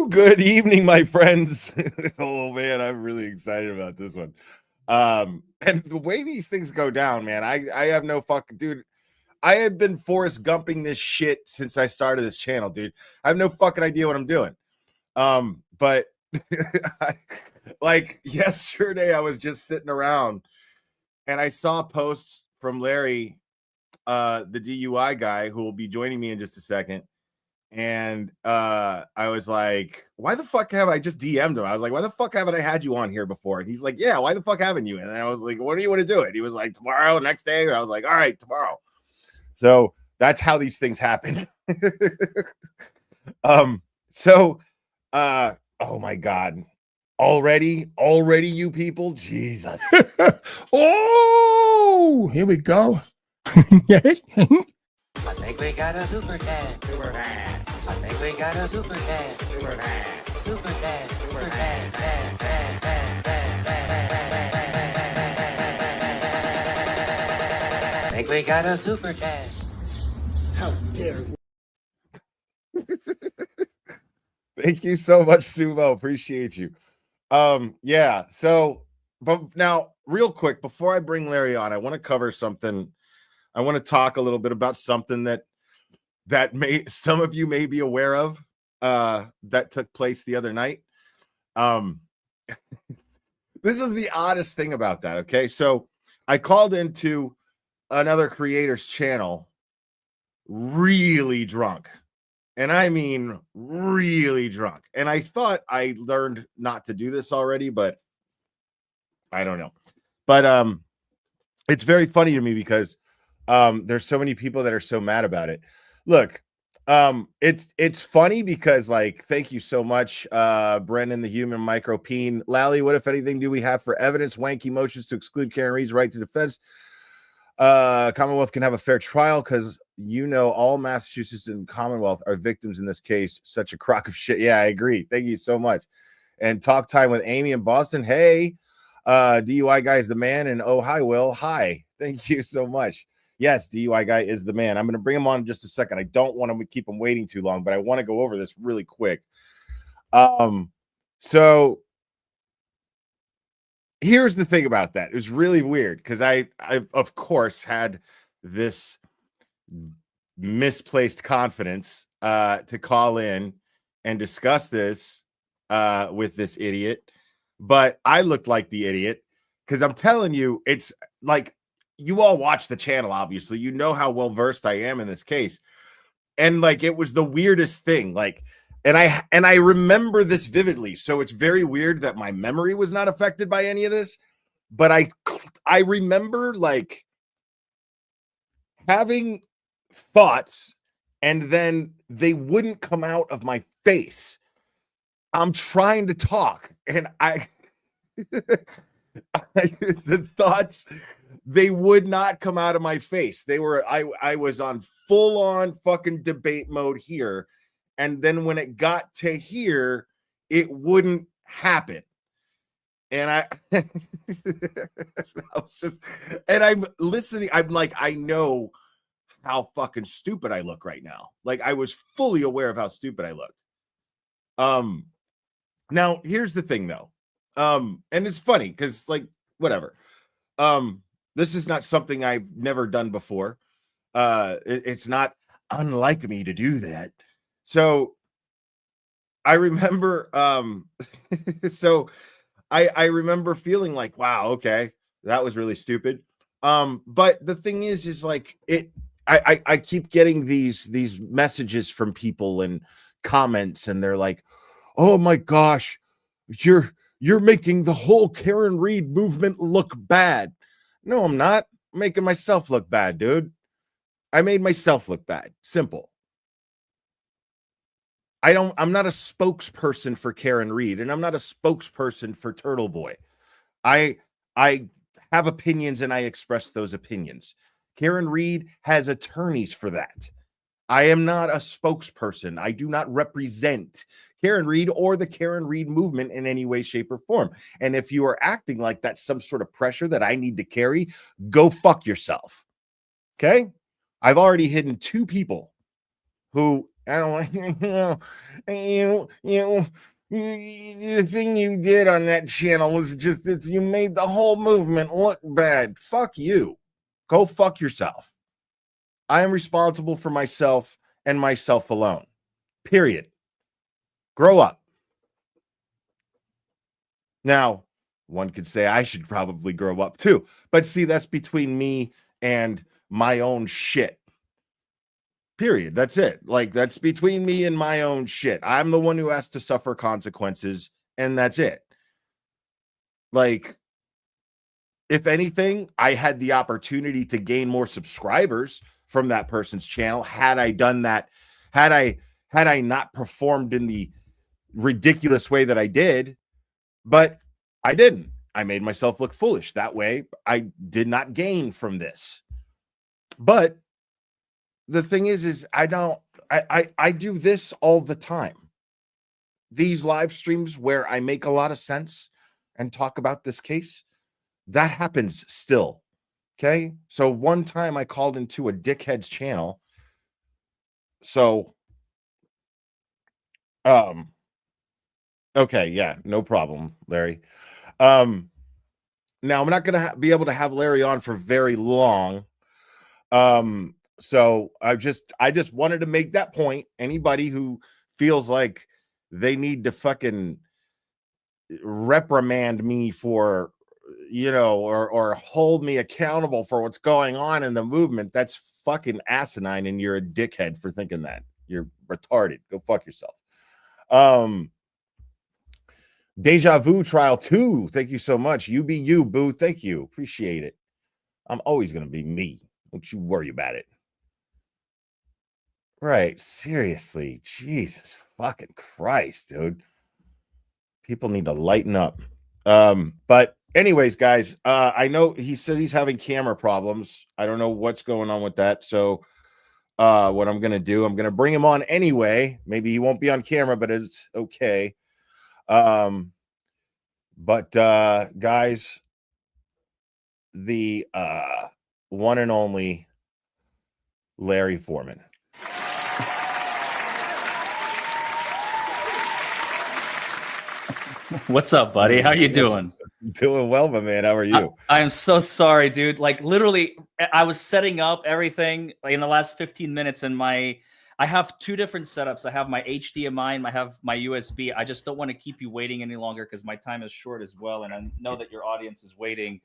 Good evening, my friends. Oh man, I'm really excited about this one. And the way these things go down, man, I have no fucking dude. I have been Forrest Gumping this shit since I started this channel, dude. I have no fucking idea what I'm doing. But like yesterday, I was just sitting around and I saw a post from Larry, the DUI guy, who will be joining me in just a second. And I was like, why the fuck have I just DM'd him? I was like, why the fuck haven't I had you on here before? And he's like, yeah, why the fuck haven't you? And I was like, what do you want to do it? He was like, tomorrow, next day. And I was like, all right, tomorrow. So that's how these things happen. Oh my God. Already, you people, Jesus. Oh, here we go. I think we got a super chat. Super chat. I think we got a super chat. Super chat. Super chat. Super chat. I think we got a super chat. How dare you? Thank you so much, Sumo. Appreciate you. Yeah. So, but now, real quick, before I bring Larry on, I want to cover something. I want to talk a little bit about something that may some of you may be aware of that took place the other night. This is the oddest thing about that. Okay, so I called into another creator's channel really drunk, and I mean really drunk. And I thought I learned not to do this already, but I don't know. But it's very funny to me because there's so many people that are so mad about it. Look, it's funny because, like, thank you so much, Brendan, the human micropeen. Lally, what if anything do we have for evidence? Wanky motions to exclude Karen Reed's right to defense. Commonwealth can have a fair trial because all Massachusetts and Commonwealth are victims in this case. Such a crock of shit. Yeah, I agree. Thank you so much. And talk time with Amy in Boston. Hey, DUI guy is the man. And oh, hi, Will. Hi. Thank you so much. Yes, DUI guy is the man. I'm going to bring him on in just a second. I don't want to keep him waiting too long, but I want to go over this really quick. So here's the thing about that. It was really weird because I of course had this misplaced confidence to call in and discuss this with this idiot, but I looked like the idiot because I'm telling you, it's like, you all watch the channel, obviously. You know how well versed I am in this case. And like, it was the weirdest thing. Like, and I remember this vividly. So it's very weird that my memory was not affected by any of this. But I remember like having thoughts and then they wouldn't come out of my face. I'm trying to talk and the thoughts, they would not come out of my face. They were, I was on full on fucking debate mode here. And then when it got to here, it wouldn't happen. And I was just, and I'm listening. I'm like, I know how fucking stupid I look right now. Like, I was fully aware of how stupid I looked. Now here's the thing though. And it's funny because, like, whatever. This is not something I've never done before. It's not unlike me to do that. So I remember, I remember feeling like, wow, okay, that was really stupid. But the thing is like, I keep getting these messages from people and comments, and they're like, oh my gosh, you're making the whole Karen Reed movement look bad. No, I'm not. I'm making myself look bad, dude. I made myself look bad. Simple. I'm not a spokesperson for Karen Reed, and I'm not a spokesperson for Turtle Boy. I have opinions and I express those opinions. Karen Reed has attorneys for that. I am not a spokesperson. I do not represent Karen Reed or the Karen Reed movement in any way, shape, or form. And if you are acting like that's some sort of pressure that I need to carry, go fuck yourself. Okay? I've already hidden 2 people who I don't want the thing you did on that channel was just you made the whole movement look bad. Fuck you. Go fuck yourself. I am responsible for myself and myself alone. Period. Grow up. Now, one could say I should probably grow up too. But see, that's between me and my own shit. Period. That's it. Like, that's between me and my own shit. I'm the one who has to suffer consequences, and that's it. Like, if anything, I had the opportunity to gain more subscribers from that person's channel. Had I done that, had I not performed in the ridiculous way that I did, but I didn't. I made myself look foolish. That way, I did not gain from this. But the thing is I do this all the time. These live streams where I make a lot of sense and talk about this case, that happens still. Okay. So one time I called into a dickhead's channel. So, okay. Yeah, no problem, Larry. Now I'm not going to be able to have Larry on for very long. So I just wanted to make that point. Anybody who feels like they need to fucking reprimand me for, or hold me accountable for what's going on in the movement, that's fucking asinine, and you're a dickhead for thinking that. You're retarded. Go fuck yourself. Deja Vu Trial 2. Thank you so much. You be you, boo. Thank you. Appreciate it. I'm always going to be me. Don't you worry about it. Right. Seriously. Jesus fucking Christ, dude. People need to lighten up. But anyways, guys, I know he says he's having camera problems. I don't know what's going on with that. So what I'm going to do, I'm going to bring him on anyway. Maybe he won't be on camera, but it's okay. But guys, the one and only Larry Foreman. What's up, buddy? How you doing? Doing well, my man. How are you? I'm so sorry, dude. Like, literally, I was setting up everything in the last 15 minutes, and I have two different setups. I have my HDMI and I have my USB. I just don't want to keep you waiting any longer because my time is short as well, and I know that your audience is waiting.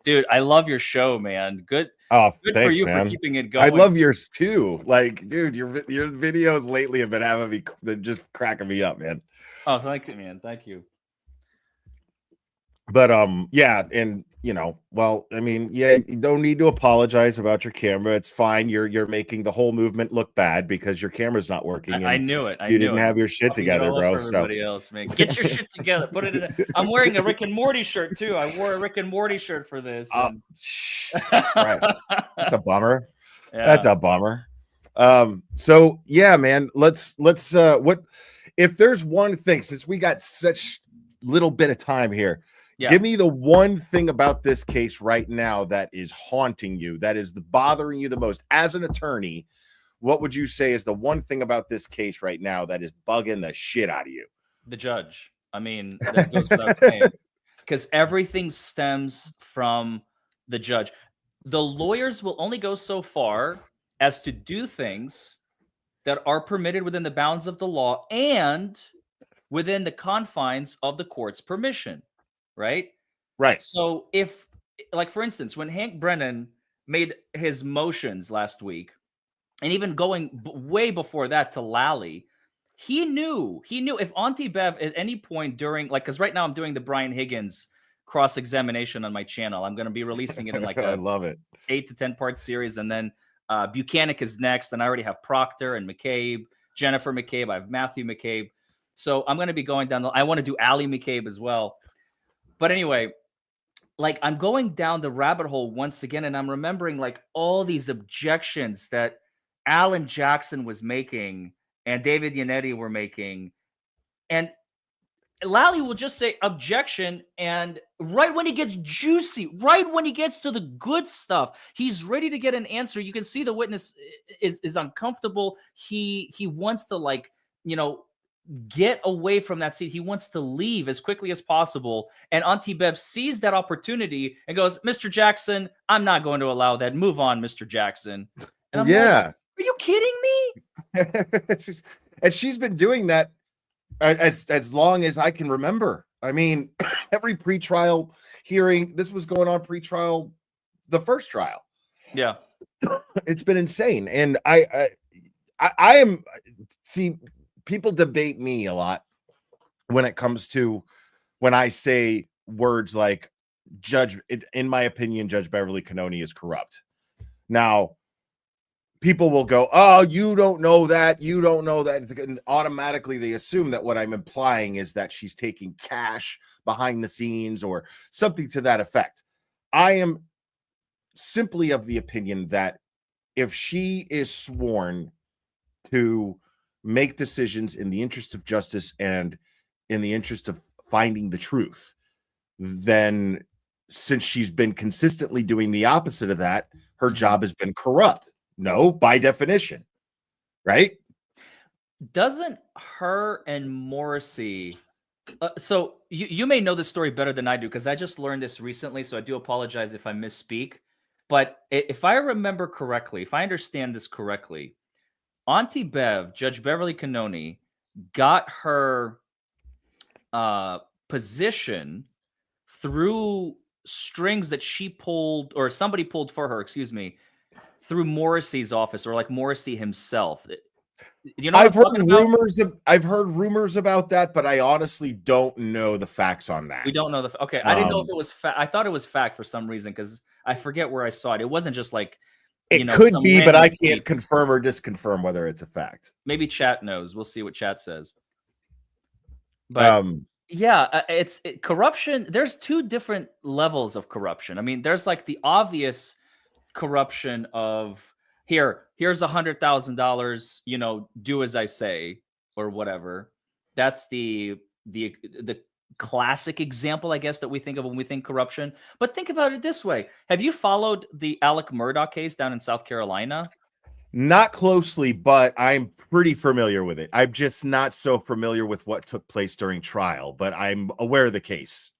Dude, I love your show, man. Good. Oh, good thanks, for you man. for keeping it going. I love yours too. Like, dude, your videos lately have been having me, they're just cracking me up, man. Oh, thank you, man. Thank you. But yeah, and well, I mean, yeah, you don't need to apologize about your camera. It's fine. You're making the whole movement look bad because your camera's not working. I knew it. You didn't have your shit together, bro. So everybody else, man, get your shit together. Put it in. I'm wearing a Rick and Morty shirt too. I wore a Rick and Morty shirt for this. And... That's a bummer. Yeah. That's a bummer. So yeah, man, let's what if there's one thing, since we got such little bit of time here. Yeah. Give me the one thing about this case right now that is haunting you, that is bothering you the most. As an attorney, what would you say is the one thing about this case right now that is bugging the shit out of you? The judge. I mean, that goes without saying. Because everything stems from the judge. The lawyers will only go so far as to do things that are permitted within the bounds of the law and within the confines of the court's permission. Right. So if, like, for instance, when Hank Brennan made his motions last week, and even going way before that to Lally, he knew if Auntie Bev at any point during, like, because right now I'm doing the Brian Higgins cross-examination on my channel. I'm going to be releasing it in like I love it 8 to 10 part series. And then Buchanan is next. And I already have Proctor and McCabe, Jennifer McCabe. I have Matthew McCabe. So I'm going to be going down I want to do Allie McCabe as well. But anyway, like, I'm going down the rabbit hole once again, and I'm remembering like all these objections that Alan Jackson was making and David Yannetti were making. And Lally will just say objection, and right when he gets juicy, right when he gets to the good stuff, he's ready to get an answer. You can see the witness is uncomfortable. He wants to, like, you know, get away from that seat. He wants to leave as quickly as possible. And Auntie Bev sees that opportunity and goes, "Mr. Jackson, I'm not going to allow that. Move on, Mr. Jackson." And I'm like, Yeah. are you kidding me? And she's been doing that as long as I can remember. I mean, every pretrial hearing, this was going on pretrial, the first trial. Yeah. It's been insane. And I am, see, people debate me a lot when it comes to when I say words like in my opinion, Judge Beverly Cannoni is corrupt. Now, people will go, "Oh, you don't know that. You don't know that." And automatically they assume that what I'm implying is that she's taking cash behind the scenes or something to that effect. I am simply of the opinion that if she is sworn to make decisions in the interest of justice and in the interest of finding the truth, then since she's been consistently doing the opposite of that, her job has been corrupt. No, by definition, right? Doesn't her and Morrissey so you may know this story better than I do, because I just learned this recently, so I do apologize if I misspeak. But if I remember correctly, if I understand this correctly, Auntie Bev, Judge Beverly Cannoni, got her position through strings that she pulled, or somebody pulled for her, excuse me, through Morrissey's office, or like Morrissey himself. You know what I've I'm heard talking about? I've heard rumors about that, but I honestly don't know the facts on that. We don't know the okay. I didn't know if it was I thought it was fact for some reason, because I forget where I saw it. It wasn't just like, you It know, could some be, but random I tweet. can't confirm or disconfirm whether it's a fact. Maybe chat knows. We'll see what chat says. But yeah, corruption. There's two different levels of corruption. I mean, there's like the obvious corruption of here's $100,000, you know, do as I say, or whatever. That's the classic example, I guess, that we think of when we think corruption. But think about it this way: have you followed the Alec Murdaugh case down in South Carolina? Not closely, but I'm pretty familiar with it. I'm just not so familiar with what took place during trial, but I'm aware of the case.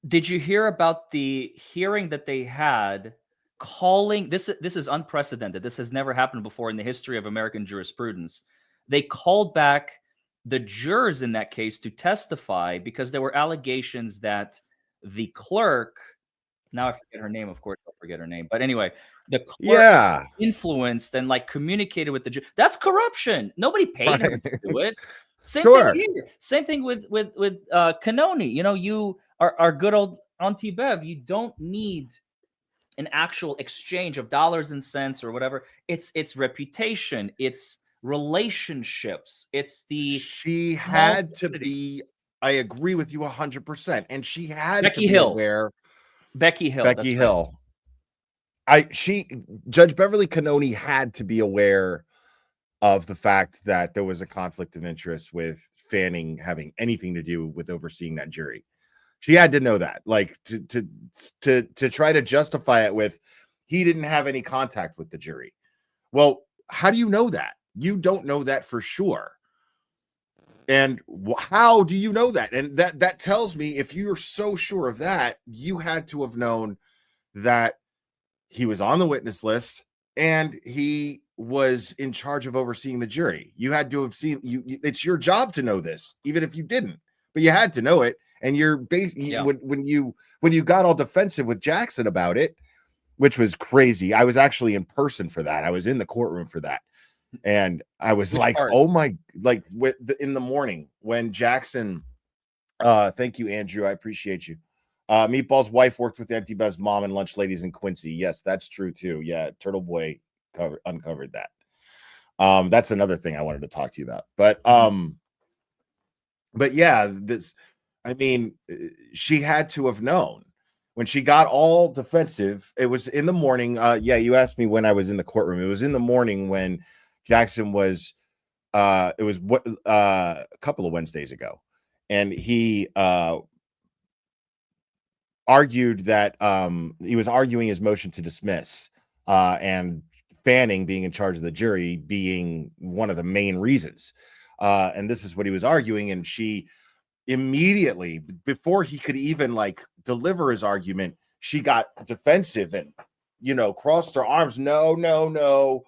Did you hear about the hearing that they had calling this is unprecedented. This has never happened before in the history of American jurisprudence. They called back the jurors in that case to testify because there were allegations that the clerk, now I forget her name, of course I'll forget her name, but anyway, the clerk influenced and like communicated with the jury. That's corruption. Nobody paid him to do it. Same thing here. Same thing with Cannoni. You know, you are good old Auntie Bev. You don't need an actual exchange of dollars and cents or whatever. It's reputation. It's relationships. It's the she had to be. I agree with you 100%, and she had Becky to be Hill. aware. Becky Hill. Becky Hill. Right. Judge Beverly Cannoni had to be aware of the fact that there was a conflict of interest with Fanning having anything to do with overseeing that jury. She had to know that, like to try to justify it with he didn't have any contact with the jury. Well, how do you know that? You don't know that for sure. And how do you know that? And that tells me if you're so sure of that, you had to have known that he was on the witness list and he was in charge of overseeing the jury. You had to have seen it's your job to know this, even if you didn't, but you had to know it. And you're basically when you got all defensive with Jackson about it, which was crazy. I was actually in person for that. I was in the courtroom for that. And I was oh my, in the morning when Jackson, thank you, Andrew. I appreciate you. Meatball's wife worked with Auntie Bev's mom and lunch ladies in Quincy. Yes, that's true too. Yeah, Turtle Boy uncovered that. That's another thing I wanted to talk to you about. But yeah, she had to have known when she got all defensive. It was in the morning. You asked me when I was in the courtroom. It was in the morning when Jackson was. It was a couple of Wednesdays ago, and he argued that he was arguing his motion to dismiss, and Fanning being in charge of the jury being one of the main reasons. And this is what he was arguing, and she immediately, before he could even like deliver his argument, she got defensive and crossed her arms. No, no, no.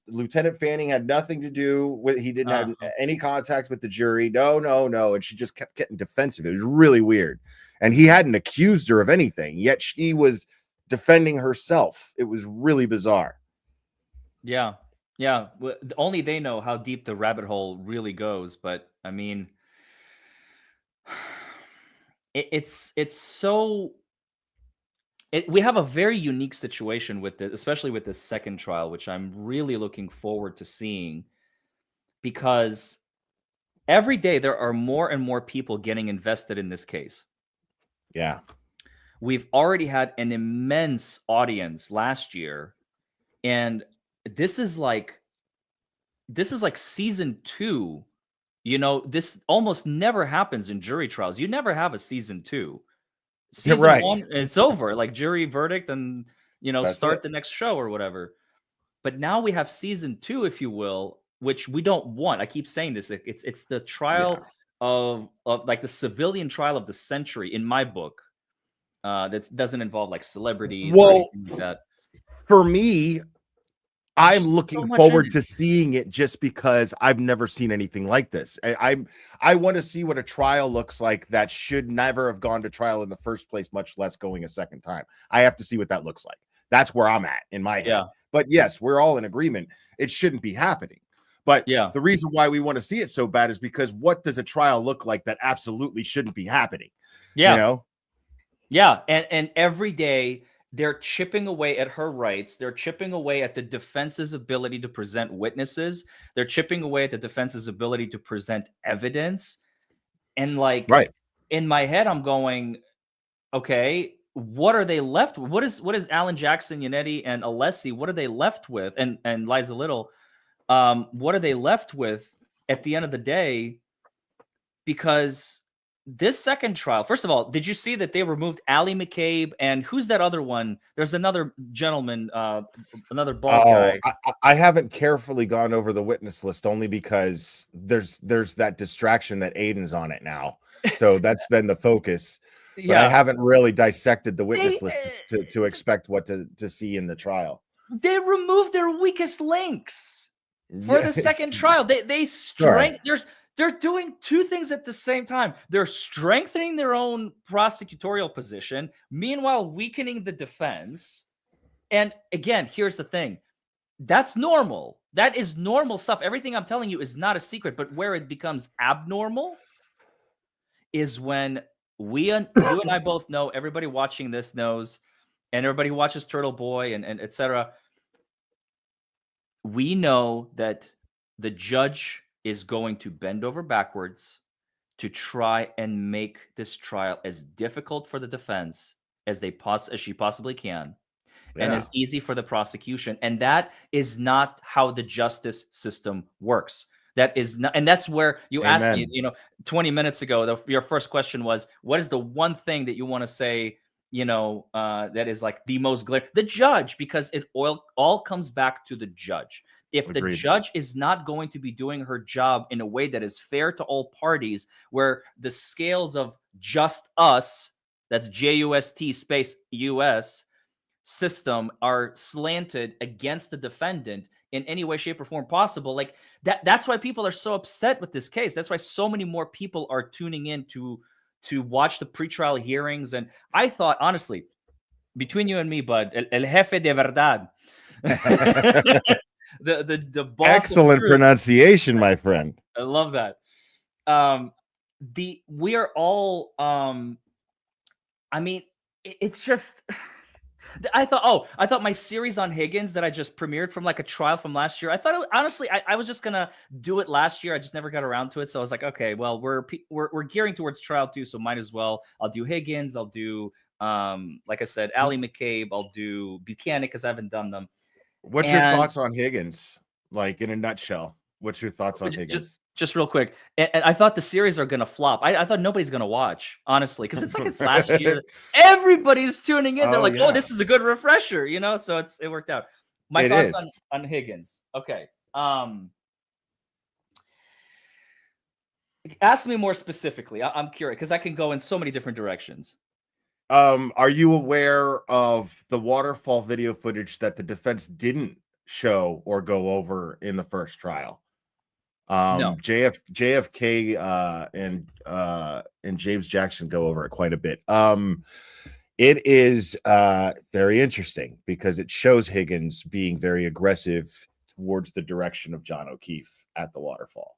Lieutenant Fanning had nothing to do with, he didn't have any contact with the jury. No, no, no. And she just kept getting defensive. It was really weird. And he hadn't accused her of anything, yet she was defending herself. It was really bizarre. Yeah. Yeah. Only they know how deep the rabbit hole really goes. But I mean, it's so, we have a very unique situation with this, especially with this second trial, which I'm really looking forward to seeing, because every day there are more and more people getting invested in this case. Yeah. We've already had an immense audience last year, and this is like season 2. This almost never happens in jury trials. You never have a season 2. Season right. 1, it's over, like jury verdict, and That's start it. the next show or whatever. But now we have season 2, if you will, which we don't want. I keep saying this. It's the trial of like the civilian trial of the century in my book. That doesn't involve like celebrities or anything like that. For me, I'm looking forward to it. seeing it just because I've never seen anything like this. I want to see what a trial looks like that should never have gone to trial in the first place, much less going a second time. I have to see what that looks like. That's where I'm at in my head. Yeah. But yes, we're all in agreement. It shouldn't be happening. But yeah, the reason why we want to see it so bad is because what does a trial look like that absolutely shouldn't be happening? Yeah. Yeah. And every day they're chipping away at her rights. They're chipping away at the defense's ability to present witnesses. They're chipping away at the defense's ability to present evidence. And like, in my head, I'm going, okay, what are they left with? What is Alan Jackson, Yannetti, and Alessi? What are they left with? And Liza Little, what are they left with at the end of the day? Because this second trial, first of all, did you see that they removed Allie McCabe and who's that other one? There's another gentleman, another bald guy. I haven't carefully gone over the witness list only because there's that distraction that Aiden's on it now. So that's been the focus. But I haven't really dissected the witness list to expect what to see in the trial. They removed their weakest links for the second trial. They strength. They're doing two things at the same time. They're strengthening their own prosecutorial position, meanwhile weakening the defense. And again, here's the thing. That's normal. That is normal stuff. Everything I'm telling you is not a secret, but where it becomes abnormal is when you and I both know, everybody watching this knows, and everybody who watches Turtle Boy and etc. We know that the judge is going to bend over backwards to try and make this trial as difficult for the defense as she possibly can, and as easy for the prosecution. And that is not how the justice system works. That is not, and that's where you asked me, 20 minutes ago, your first question was, what is the one thing that you want to say, that is like the most glaring? The judge, because it all comes back to the judge. If the judge is not going to be doing her job in a way that is fair to all parties, where the scales of just us, that's JUST space US system, are slanted against the defendant in any way, shape, or form possible, like that's why people are so upset with this case. That's why so many more people are tuning in to watch the pretrial hearings. And I thought, honestly, between you and me, bud, el jefe de verdad. The boss. Excellent pronunciation, my friend. I love that. We are all I mean, it's just I thought my series on Higgins that I just premiered from like a trial from last year, I thought honestly I was just gonna do it last year. I just never got around to it. So I was like, okay, well, we're gearing towards trial 2, so might as well. I'll do Higgins, I'll do like I said, Allie McCabe, I'll do Buchanan because I haven't done them. What's your thoughts on Higgins? Like in a nutshell, what's your thoughts on Higgins? just real quick, and I thought the series are gonna flop. I thought nobody's gonna watch, honestly, because it's like it's last year. Everybody's tuning in. They're Oh like, "Oh, yeah, this is a good refresher," you know. So it worked out. My it thoughts is. on Higgins. Okay. Ask me more specifically. I'm curious because I can go in so many different directions. Are you aware of the waterfall video footage that the defense didn't show or go over in the first trial? No. JFK and James Jackson go over it quite a bit. It is very interesting because it shows Higgins being very aggressive towards the direction of John O'Keefe at the waterfall.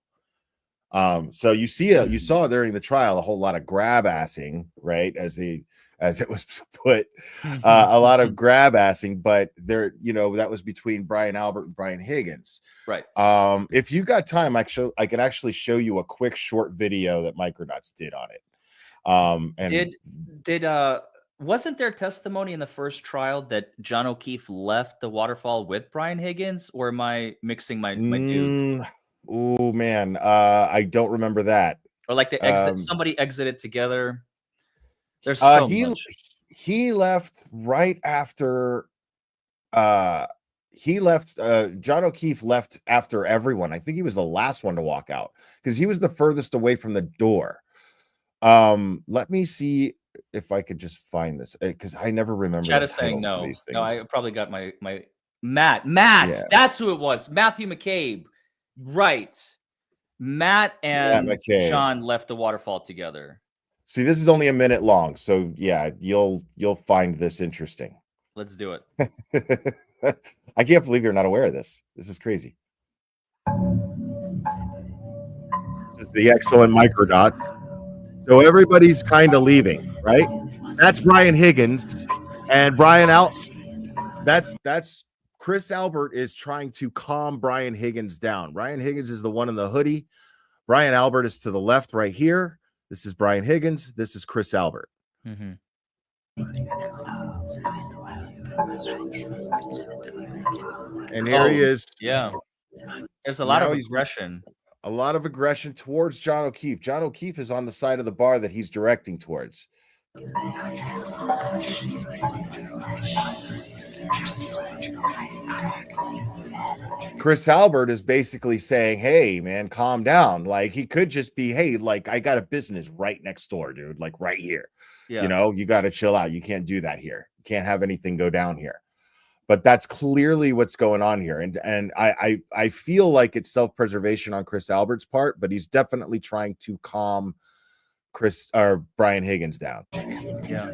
So you saw during the trial a whole lot of grab assing, right? As it was put, a lot of grab assing, but there, that was between Brian Albert and Brian Higgins. Right. If you got time, actually, I can actually show you a quick short video that Micronauts did on it. And did wasn't there testimony in the first trial that John O'Keefe left the waterfall with Brian Higgins, or am I mixing my dudes? Oh man, I don't remember that. Or like the exit, somebody exited together. There's so much. He left right after. John O'Keefe left after everyone. I think he was the last one to walk out because he was the furthest away from the door. Let me see if I could just find this because I never remember. Chat is saying no. No, I probably got my Matt. Yeah. That's who it was. Matthew McCabe. Right. Matt and John left the waterfall together. See, this is only a minute long, so yeah, you'll find this interesting. Let's do it. I can't believe you're not aware of this. This is crazy. This is the excellent microdots. So everybody's kind of leaving, right? That's Brian Higgins and that's Chris Albert is trying to calm Brian Higgins down. Brian Higgins is the one in the hoodie. Brian Albert is to the left right here. This is Brian Higgins. This is Chris Albert. Mm-hmm. And here he is. Yeah. There's a lot of aggression. A lot of aggression towards John O'Keefe. John O'Keefe is on the side of the bar that he's directing towards. Chris Albert is basically saying, hey, man, calm down. Like, he could just be, hey, like, I got a business right next door, dude, like right here. Yeah. You got to chill out. You can't do that here. You can't have anything go down here. But that's clearly what's going on here. And I feel like it's self-preservation on Chris Albert's part, but he's definitely trying to calm Brian Higgins down. Yeah.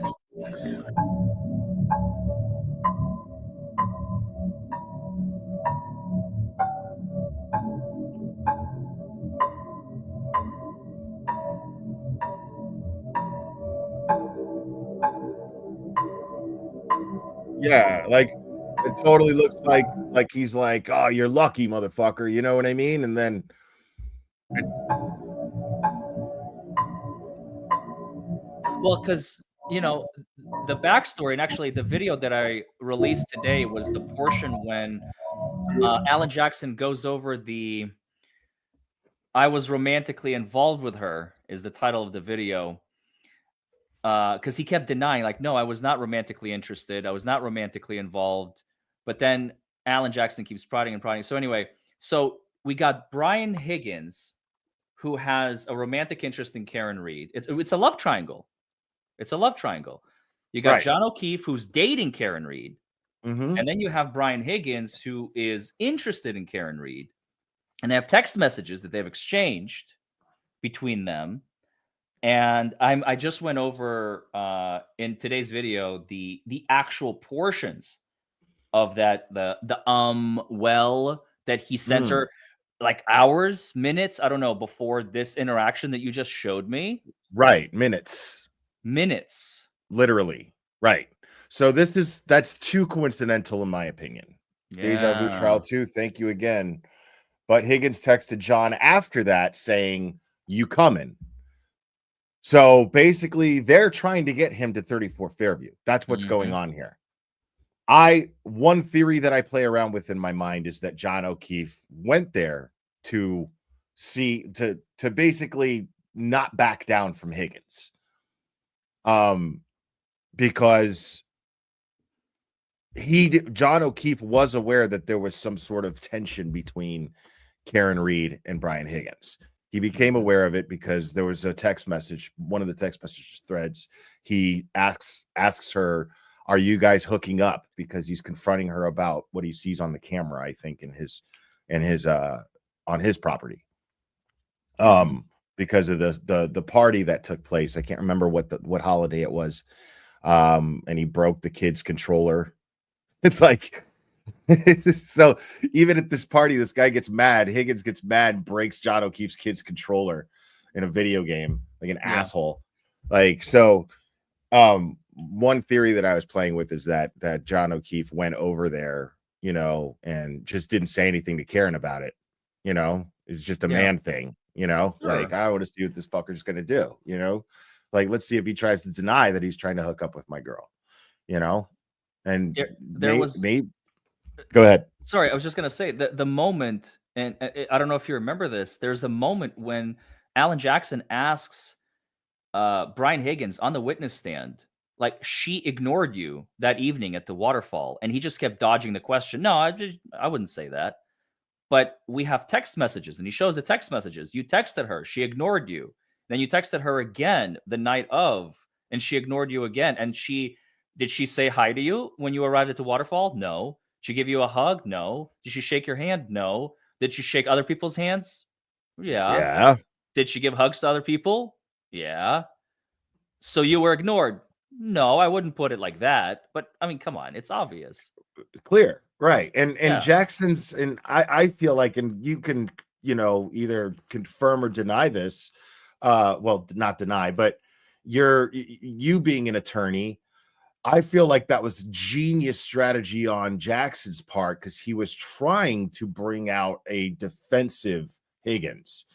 Yeah, like it totally looks like he's like, oh, you're lucky, motherfucker. You know what I mean? And then well, because the backstory, and actually the video that I released today was the portion when Alan Jackson goes over the I was romantically involved with her is the title of the video. Because he kept denying, like, no, I was not romantically interested. I was not romantically involved. But then Alan Jackson keeps prodding and prodding. So anyway, so we got Brian Higgins, who has a romantic interest in Karen Reed. It's a love triangle. It's a love triangle. You got John O'Keefe, who's dating Karen Reed. Mm-hmm. And then you have Brian Higgins, who is interested in Karen Reed. And they have text messages that they've exchanged between them. And I just went over in today's video the actual portions of that the that he sent her like hours, minutes, I don't know, before this interaction that you just showed me. Right, minutes, literally. Right. So that's too coincidental in my opinion. Yeah. Deja Vu Trial 2. Thank you again. But Higgins texted John after that saying, "You coming?" So basically, they're trying to get him to 34 Fairview. That's what's going on here. One theory that I play around with in my mind is that John O'Keefe went there to to basically not back down from Higgins. Because John O'Keefe was aware that there was some sort of tension between Karen Reed and Brian Higgins. He became aware of it because there was a text message, one of the text message threads. He asks her, "Are you guys hooking up?" Because he's confronting her about what he sees on the camera, I think, in his on his property. Because of the party that took place. I can't remember what holiday it was. And he broke the kid's controller. It's like, so even at this party, this guy gets mad. Higgins gets mad and breaks John O'Keefe's kid's controller in a video game, like an asshole. Like, so one theory that I was playing with is that John O'Keefe went over there, you know, and just didn't say anything to Karen about it. You know, it's just a man thing, you know, like, I want to see what this fucker's gonna do, you know, like, let's see if he tries to deny that he's trying to hook up with my girl, you know. And there was go ahead. Sorry, I was just gonna say the moment, and I don't know if you remember this. There's a moment when Alan Jackson asks Brian Higgins on the witness stand, like, she ignored you that evening at the waterfall, and he just kept dodging the question. No, I wouldn't say that. But we have text messages, and he shows the text messages. You texted her, she ignored you. Then you texted her again the night of, and she ignored you again. And did she say hi to you when you arrived at the waterfall? No. Did she give you a hug? No. Did she shake your hand? No. Did she shake other people's hands? Yeah. Did she give hugs to other people? Yeah. So you were ignored? No, I wouldn't put it like that. But I mean, come on, it's obvious. Clear, right? And Jackson's, and I feel like, and you can, you know, either confirm or deny this. Well, not deny, but you being an attorney, I feel like that was genius strategy on Jackson's part, because he was trying to bring out a defensive Higgins.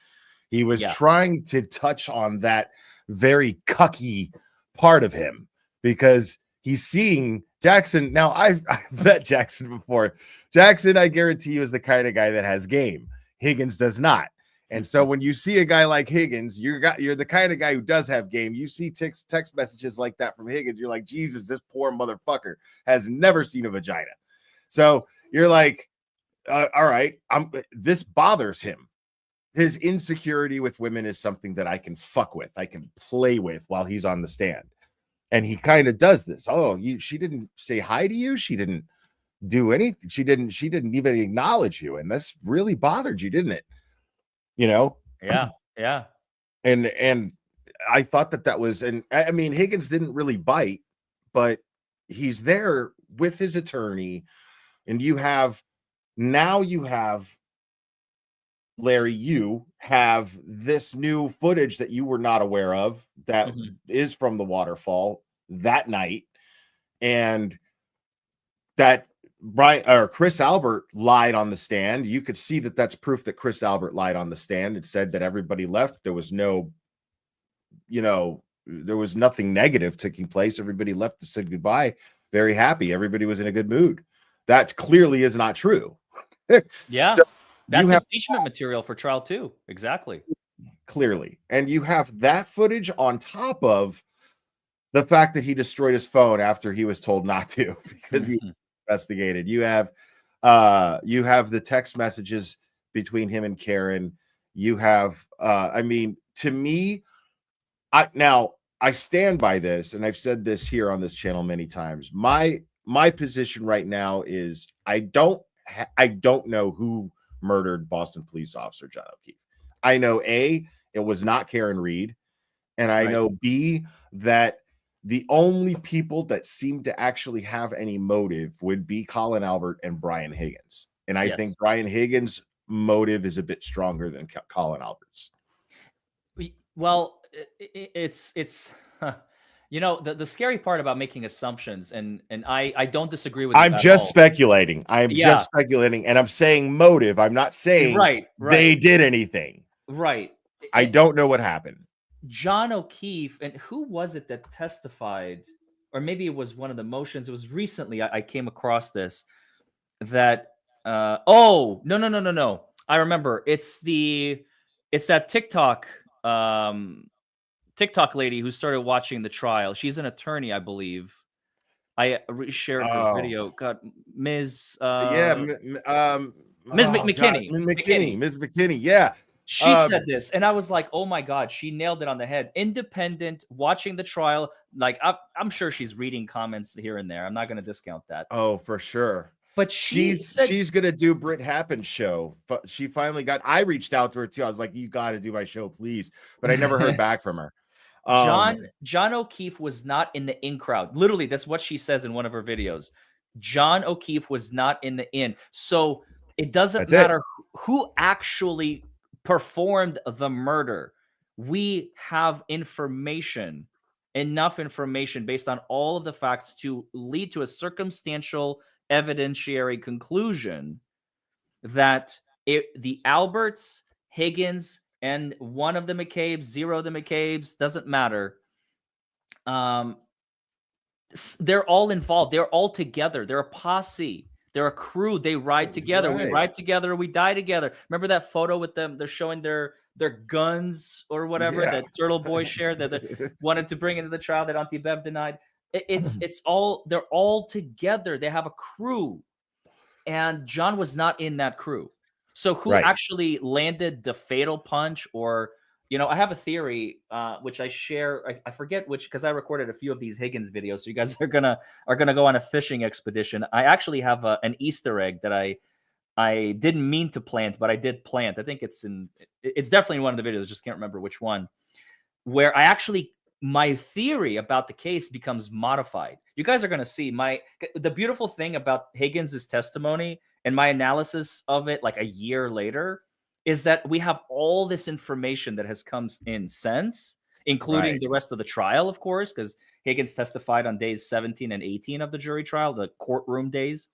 He was trying to touch on that very cucky part of him, because he's seeing Jackson. Now, I've met Jackson before. Jackson, I guarantee you, is the kind of guy that has game. Higgins does not. And so when you see a guy like Higgins, you're the kind of guy who does have game. You see text messages like that from Higgins, you're like, Jesus, this poor motherfucker has never seen a vagina. So you're like, all right, this bothers him. His insecurity with women is something that I can fuck with, I can play with while he's on the stand. And he kind of does this. Oh, she didn't say hi to you. She didn't do anything. She didn't even acknowledge you. And this really bothered you, didn't it? You know? Yeah. And I thought that was, and I mean, Higgins didn't really bite, but he's there with his attorney. And you have Larry, you have this new footage that you were not aware of that is from the waterfall that night, and that Chris Albert lied on the stand. You could see that that's proof that Chris Albert lied on the stand. It said that everybody left. There was no, you know, there was nothing negative taking place. Everybody left and said goodbye, very happy. Everybody was in a good mood. That clearly is not true. Yeah. So that's impeachment material for trial too. Exactly. Clearly. And you have that footage on top of the fact that he destroyed his phone after he was told not to, because he investigated. You have the text messages between him and Karen. You have I mean, to me, I stand by this, and I've said this here on this channel many times. My position right now is I don't know who murdered Boston police officer John O'Keefe. I know A, it was not Karen Reed, and I know B, that the only people that seem to actually have any motive would be Colin Albert and Brian Higgins. And I think Brian Higgins' motive is a bit stronger than Colin Albert's. Well, it's you know, the scary part about making assumptions, and I don't disagree with you. I'm just speculating. Just speculating, and I'm saying motive. I'm not saying they did anything. Right. I don't know what happened. John O'Keefe, and who was it that testified? Or maybe it was one of the motions. It was recently I came across this, that no. I remember. It's the It's that TikTok lady who started watching the trial. She's an attorney, I believe. I shared her Oh, video. God, Ms. yeah. Ms. Oh God, McKinney. McKinney, Ms. McKinney. Yeah. She said Um, this, and I was like, "Oh my god, she nailed it on the head." Independent, watching the trial. Like I'm sure she's reading comments here and there. I'm not going to discount that. oh, for sure. But she said, She's gonna do Brit Happen's show, but she finally got. I reached out to her too. I was like, "You got to do my show, please," but I never heard back from her. Um, John O'Keefe was not in the in crowd. Literally, that's what she says in one of her videos. John O'Keefe was not in the in. So it doesn't that's it. matter who actually performed the murder. We have information, enough information based on all of the facts to lead to a circumstantial evidentiary conclusion that the Alberts, Higgins, and one of the McCabe's, zero of the McCabe's, doesn't matter. They're all involved. They're all together. They're a posse. They're a crew. They ride together. We Right. ride together. We die together. Remember that photo with them? They're showing their guns or whatever Yeah. that Turtle Boy shared that they wanted to bring into the trial that Auntie Bev denied. It's all, they're all together. They have a crew. And John was not in that crew. So who Right. actually landed the fatal punch? Or, I have a theory, which I share. I forget which, because I recorded a few of these Higgins videos. So you guys are gonna go on a fishing expedition. I actually have an Easter egg that I didn't mean to plant, but I did plant. I think it's definitely in one of the videos. Just can't remember which one. Where my theory about the case becomes modified. You guys are going to see the beautiful thing about Higgins's testimony and my analysis of it like a year later is that we have all this information that has come in since, including Right. the rest of the trial, of course, because Higgins testified on days 17 and 18 of the jury trial, the courtroom days.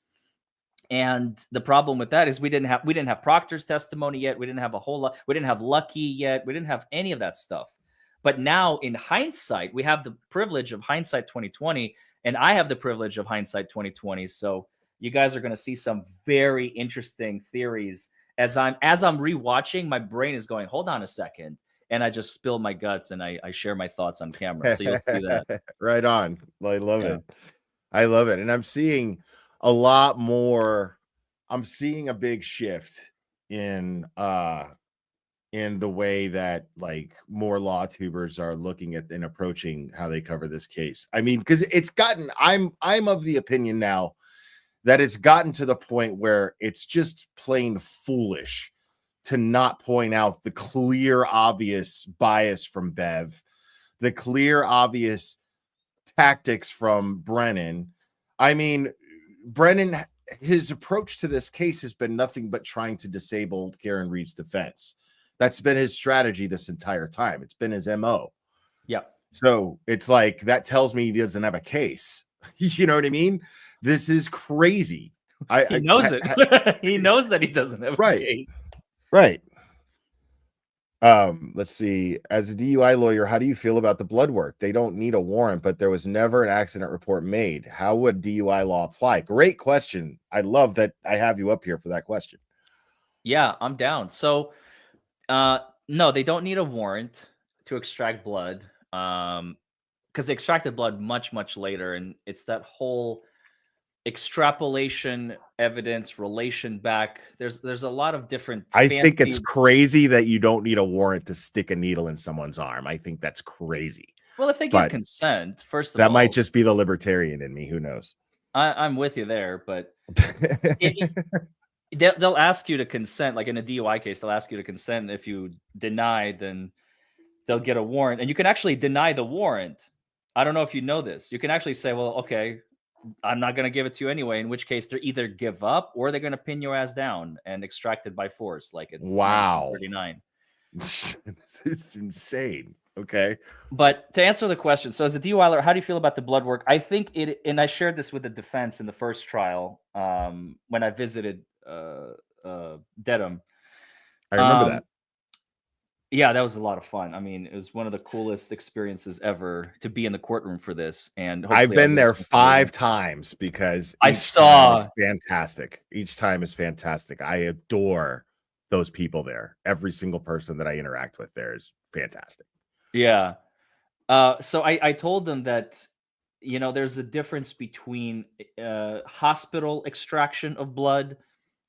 And the problem with that is we didn't have Proctor's testimony yet. We didn't have a whole lot. We didn't have Lucky yet. We didn't have any of that stuff. But now in hindsight, we have the privilege of hindsight 2020, and I have the privilege of hindsight 2020. So you guys are going to see some very interesting theories as I'm rewatching. My brain is going, hold on a second, and I just spill my guts and I share my thoughts on camera. So you'll see that. Right on. I love Yeah. it. I love it, and I'm seeing a lot more. I'm seeing a big shift in the way that like more law tubers are looking at and approaching how they cover this case. I mean, because it's gotten, I'm of the opinion now that it's gotten to the point where it's just plain foolish to not point out the clear, obvious bias from Bev, the clear, obvious tactics from Brennan. I mean, Brennan, his approach to this case has been nothing but trying to disable Karen Reed's defense. That's been his strategy this entire time. It's been his MO. Yeah. So it's like that tells me he doesn't have a case. You know what I mean? This is crazy. He knows it. He knows that he doesn't have Right. a case. Right. Let's see. As a DUI lawyer, how do you feel about the blood work? They don't need a warrant, but there was never an accident report made. How would DUI law apply? Great question. I love that I have you up here for that question. Yeah, I'm down. So no, they don't need a warrant to extract blood. Because they extracted blood much, much later, and it's that whole extrapolation, evidence, relation back. There's a lot of different. I think it's crazy that you don't need a warrant to stick a needle in someone's arm. I think that's crazy. Well, if they give consent, first of all, that might just be the libertarian in me. Who knows? I'm with you there, but they'll ask you to consent. Like in a DUI case, they'll ask you to consent. If you deny, then they'll get a warrant, and you can actually deny the warrant. I don't know if you know this. You can actually say, well, okay, I'm not going to give it to you anyway, in which case they either give up or they're going to pin your ass down and extract it by force. Like it's wow. 39. It's insane. Okay. But to answer the question, so as a DUI lawyer, how do you feel about the blood work? I think it, and I shared this with the defense in the first trial when I visited Dedham. I remember that. Yeah, that was a lot of fun. I mean, it was one of the coolest experiences ever to be in the courtroom for this. And I've been there 5 times because I saw it's fantastic. Each time is fantastic. I adore those people there. Every single person that I interact with there is fantastic. Yeah. So I told them that, there's a difference between hospital extraction of blood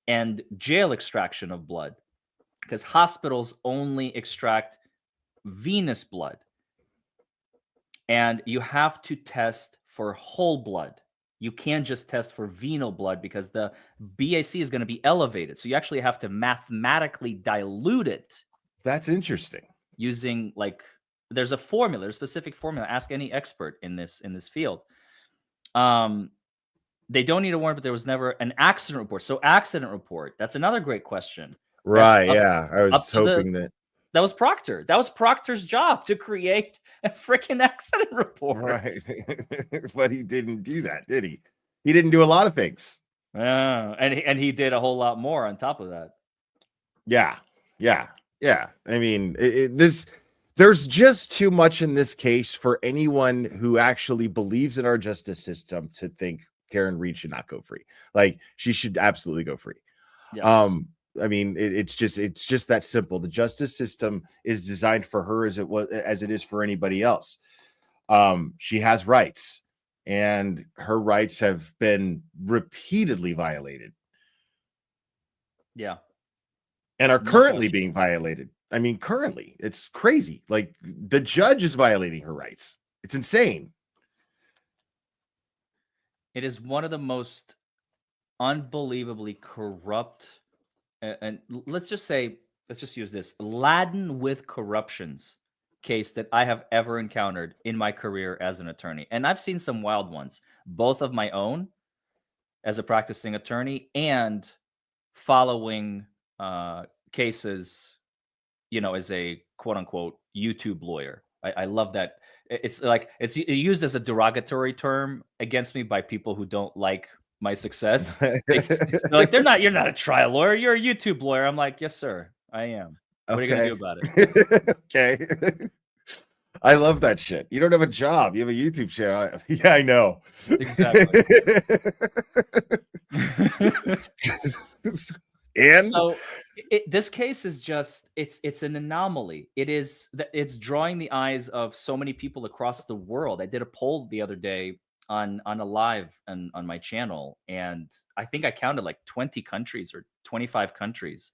and jail extraction of blood, because hospitals only extract venous blood, and you have to test for whole blood. You can't just test for venal blood because the BAC is going to be elevated. So you actually have to mathematically dilute it That's interesting. using, like, there's a formula, a specific formula. Ask any expert in this field. They don't need a warrant, but there was never an accident report. So accident report, that's another great question. Right. That's Yeah. I up was to the hoping that. that was Proctor. That was Proctor's job to create a freaking accident report. Right. But he didn't do that, did he? He didn't do a lot of things. Yeah, and he did a whole lot more on top of that. Yeah. Yeah. Yeah. I mean, there's just too much in this case for anyone who actually believes in our justice system to think Karen Reed should not go free. Like, she should absolutely go free. Yeah. I mean, it's just that simple. The justice system is designed for her as it is for anybody else. She has rights, and her rights have been repeatedly violated. Yeah. And are No currently question. being violated. I mean, currently, it's crazy. Like, the judge is violating her rights. It's insane. It is one of the most unbelievably corrupt, and let's just use this laden with corruptions case that I have ever encountered in my career as an attorney. And I've seen some wild ones, both of my own as a practicing attorney and following cases, as a quote unquote YouTube lawyer. I love that. It's like it's used as a derogatory term against me by people who don't like my success. They're like, you're not a trial lawyer, you're a YouTube lawyer. I'm like, yes, sir, I am. What are you gonna do about it? Okay. I love that shit. You don't have a job. You have a YouTube channel. Yeah, I know. Exactly. And So this case is just it's an anomaly. It's drawing the eyes of so many people across the world. I did a poll the other day on a live on my channel, and I think I counted like 20 countries or 25 countries.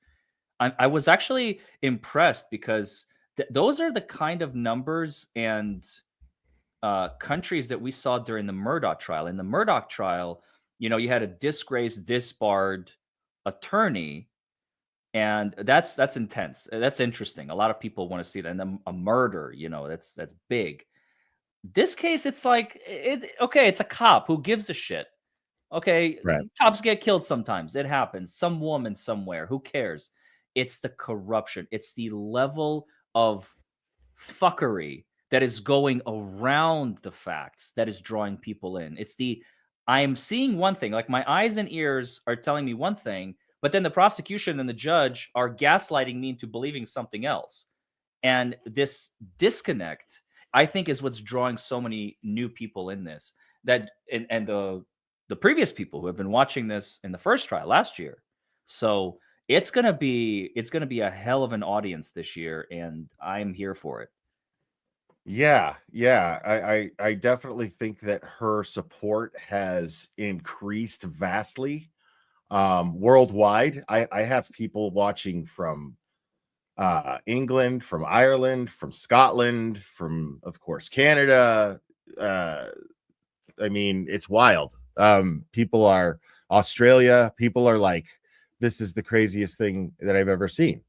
I was actually impressed because those are the kind of numbers and countries that we saw during the Murdoch trial. In the Murdoch trial, you had a disgraced, disbarred attorney, and that's intense. That's interesting. A lot of people want to see that. And then a murder, that's big. This case, it's like okay, it's a cop. Who gives a shit? Okay, right. cops get killed sometimes. It happens. Some woman somewhere. Who cares? It's the corruption. It's the level of fuckery that is going around the facts that is drawing people in. I am seeing one thing, like my eyes and ears are telling me one thing, but then the prosecution and the judge are gaslighting me into believing something else. And this disconnect, I think, is what's drawing so many new people in this. And the previous people who have been watching this in the first trial last year. So it's gonna be a hell of an audience this year, and I'm here for it. Yeah. I definitely think that her support has increased vastly worldwide. I have people watching from England, from Ireland, from Scotland, from, of course, Canada. I mean, it's wild. People are Australia. People are like, this is the craziest thing that I've ever seen.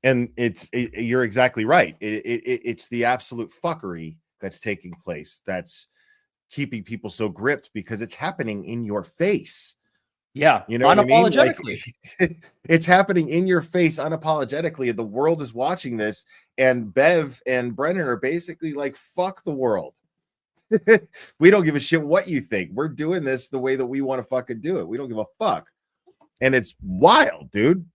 And you're exactly right. It's the absolute fuckery that's taking place that's keeping people so gripped because it's happening in your face. Yeah, You know what I mean? Like, unapologetically. it's happening in your face unapologetically. The world is watching this, and Bev and Brennan are basically like, fuck the world. We don't give a shit what you think. We're doing this the way that we want to fucking do it. We don't give a fuck. And it's wild, dude.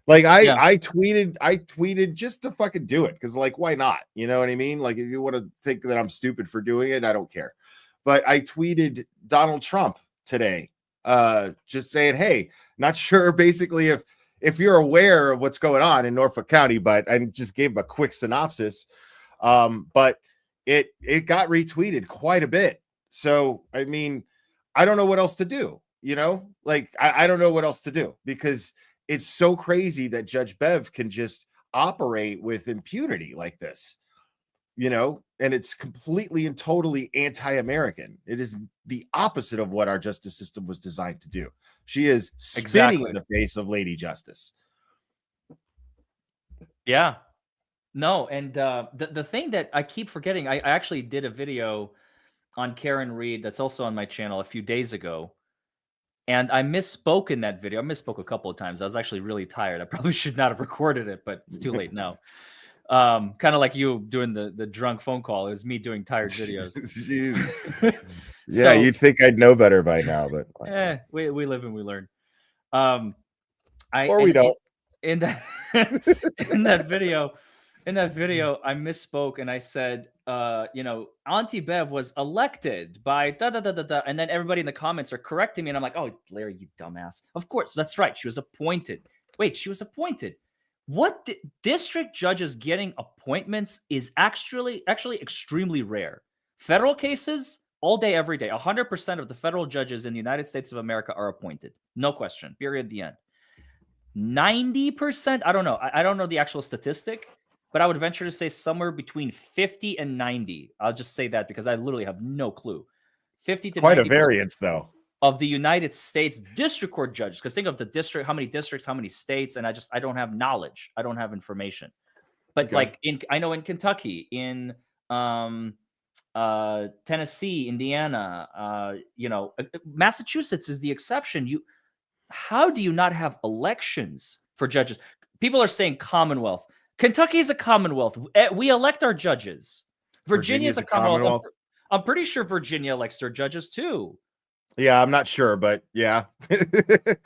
Like I tweeted just to fucking do it because, like, why not? You know what I mean? Like, if you want to think that I'm stupid for doing it, I don't care. But I tweeted Donald Trump today, just saying, hey, not sure basically if you're aware of what's going on in Norfolk County, but I just gave a quick synopsis. But it got retweeted quite a bit. So I mean, I don't know what else to do. Like I don't know what else to do, because it's so crazy that Judge Bev can just operate with impunity like this. And it's completely and totally anti-American. It is the opposite of what our justice system was designed to do. She is spitting in the face of Lady Justice. Yeah. No, and the thing that I keep forgetting, I actually did a video on Karen Reed that's also on my channel a few days ago, and I misspoke in that video. I misspoke a couple of times. I was actually really tired. I probably should not have recorded it, but it's too late now. Kind of like you doing the drunk phone call. It was me doing tired videos. Yeah, you'd think I'd know better by now, but we live and we learn. We don't. In that in that video, I misspoke and I said, Auntie Bev was elected by da da da da da, and then everybody in the comments are correcting me, and I'm like, oh, Larry, you dumbass. Of course, that's right. She was appointed. Wait, she was appointed. What district judges getting appointments is actually extremely rare. Federal cases, all day, every day. 100% of the federal judges in the United States of America are appointed. No question. Period. The end. 90%, I don't know. I don't know the actual statistic, but I would venture to say somewhere between 50 and 90. I'll just say that because I literally have no clue. 50 to quite a variance, though, of the United States district court judges. Because think of the district, how many districts, how many states, and I don't have knowledge. I don't have information. But like I know in Kentucky, in Tennessee, Indiana, Massachusetts is the exception. How do you not have elections for judges? People are saying Commonwealth. Kentucky is a Commonwealth. We elect our judges. Virginia is a Commonwealth. I'm pretty sure Virginia elects their judges too. Yeah, I'm not sure, but yeah, it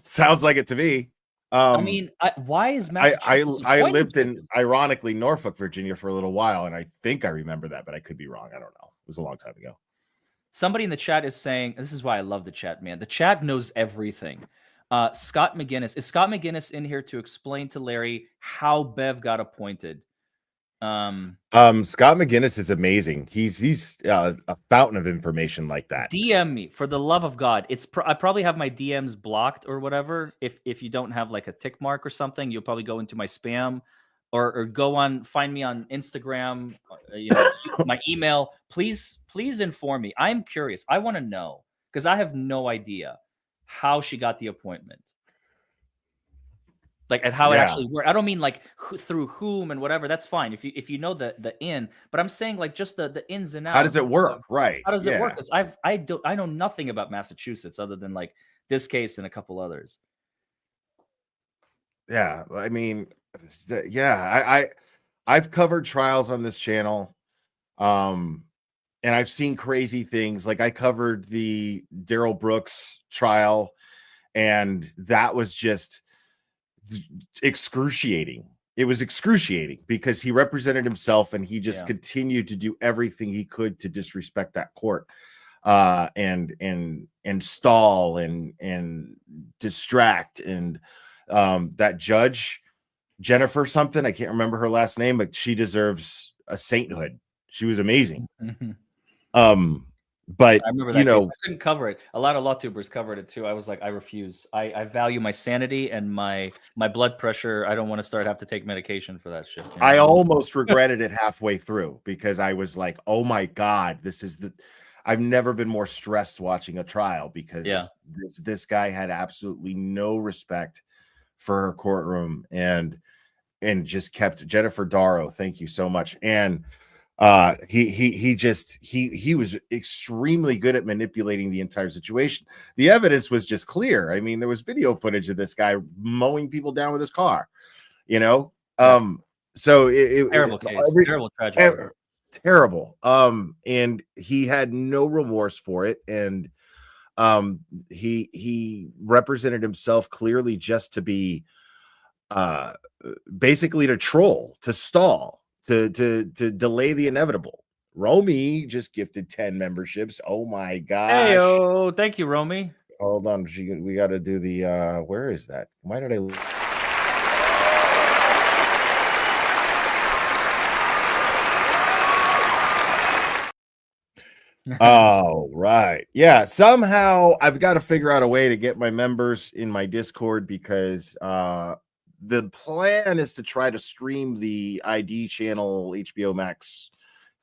sounds like it to me. I mean, why is Massachusetts? I lived in, ironically, Norfolk, Virginia for a little while, and I think I remember that, but I could be wrong. I don't know. It was a long time ago. Somebody in the chat is saying, this is why I love the chat, man. The chat knows everything. Scott McGinnis. Is Scott McGinnis in here to explain to Larry how Bev got appointed? Scott McGinnis is amazing. He's a fountain of information like that. DM me, for the love of God. I probably have my DMs blocked or whatever. If you don't have like a tick mark or something, you'll probably go into my spam or find me on Instagram, my email. Please inform me. I'm curious. I want to know, because I have no idea how she got the appointment. Like, and how it actually worked. I don't mean like through whom and whatever. That's fine if you know the in, but I'm saying like just the ins and outs. How does it work? Right. How does it work? Because I know nothing about Massachusetts other than like this case and a couple others. Yeah, I mean, I've covered trials on this channel, and I've seen crazy things. Like I covered the Darrell Brooks trial, and that was just excruciating. It was excruciating because he represented himself and he just continued to do everything he could to disrespect that court, and stall and distract. And that judge, Jennifer something, I can't remember her last name, but she deserves a sainthood. She was amazing. But I remember that case. I couldn't cover it. A lot of law tubers covered it too. I was like, I refuse. I value my sanity and my blood pressure. I don't want to have to take medication for that shit. I almost regretted it halfway through because I was like, oh my God, I've never been more stressed watching a trial, because this guy had absolutely no respect for her courtroom and just kept Jennifer Darrow. Thank you so much. And he was extremely good at manipulating the entire situation. The evidence was just clear. I mean, there was video footage of this guy mowing people down with his car, so terrible case, terrible tragedy, terrible. And he had no remorse for it. And he represented himself clearly just to be basically to troll, to stall, to delay the inevitable. Romy just gifted 10 memberships. Oh my gosh. Hey, thank you, Romy. Hold on. We got to do the. Where is that? Why did I? Oh, right. Yeah. Somehow I've got to figure out a way to get my members in my Discord because the plan is to try to stream the ID channel HBO Max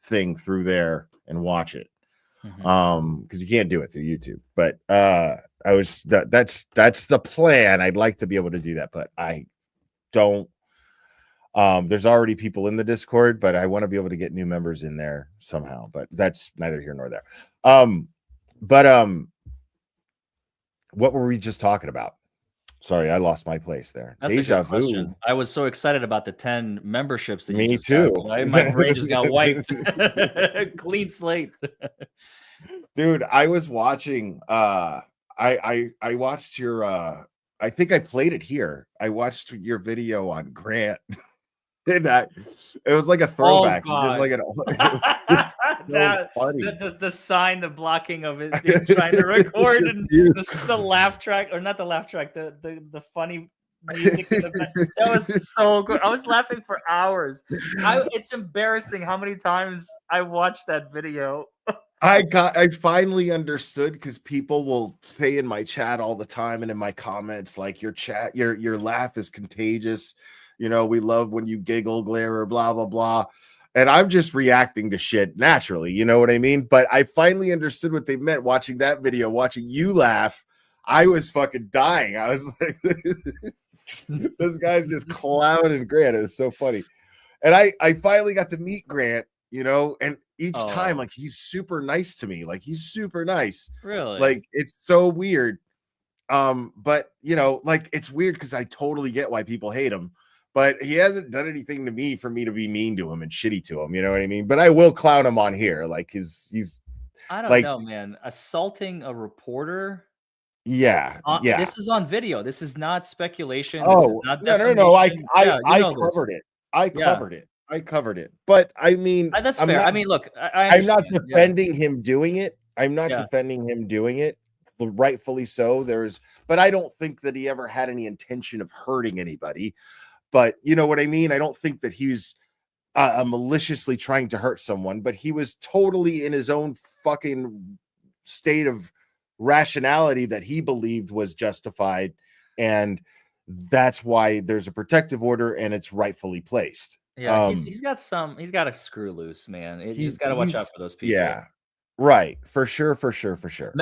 thing through there and watch it. Because you can't do it through YouTube. But that's the plan. I'd like to be able to do that, but I don't. There's already people in the Discord, but I want to be able to get new members in there somehow. But that's neither here nor there. What were we just talking about? Sorry, I lost my place there. That's Deja a good question. vu. I was so excited about the 10 memberships that you Me just too. got. My brain just got wiped. Clean slate. Dude, I was watching I watched your I think I played it here. I watched your video on Grant. And it was like a throwback. Oh, God. Like the sign, the blocking of it, trying to record, and the laugh track, or not the laugh track, the funny music. That was so good. I was laughing for hours. It's embarrassing how many times I watched that video. I finally understood because people will say in my chat all the time and in my comments, like your laugh is contagious. You know, we love when you giggle, glare, or blah, blah, blah. And I'm just reacting to shit naturally. You know what I mean? But I finally understood what they meant watching that video, watching you laugh. I was fucking dying. I was like, this guy's just clowning Grant. It was so funny. And I finally got to meet Grant, you know, and each time, like, he's super nice to me. Like, he's super nice. Really? Like, it's so weird. But, you know, like, it's weird because I totally get why people hate him. But he hasn't done anything to me for me to be mean to him and shitty to him. You know what I mean? But I will clown him on here. Like he's I don't know, man. Assaulting a reporter. Yeah. Yeah. This is on video. This is not speculation. Oh, this is not no. I covered it. I covered it. But I mean, that's fair. I mean, look, I'm not defending him doing it. I'm not defending him doing it. Rightfully so. But I don't think that he ever had any intention of hurting anybody. But you know what I mean? I don't think that he's maliciously trying to hurt someone, but he was totally in his own fucking state of rationality that he believed was justified. And that's why there's a protective order and it's rightfully placed. Yeah, he's got a screw loose, man. He's got to watch out for those people. Yeah. Right, for sure.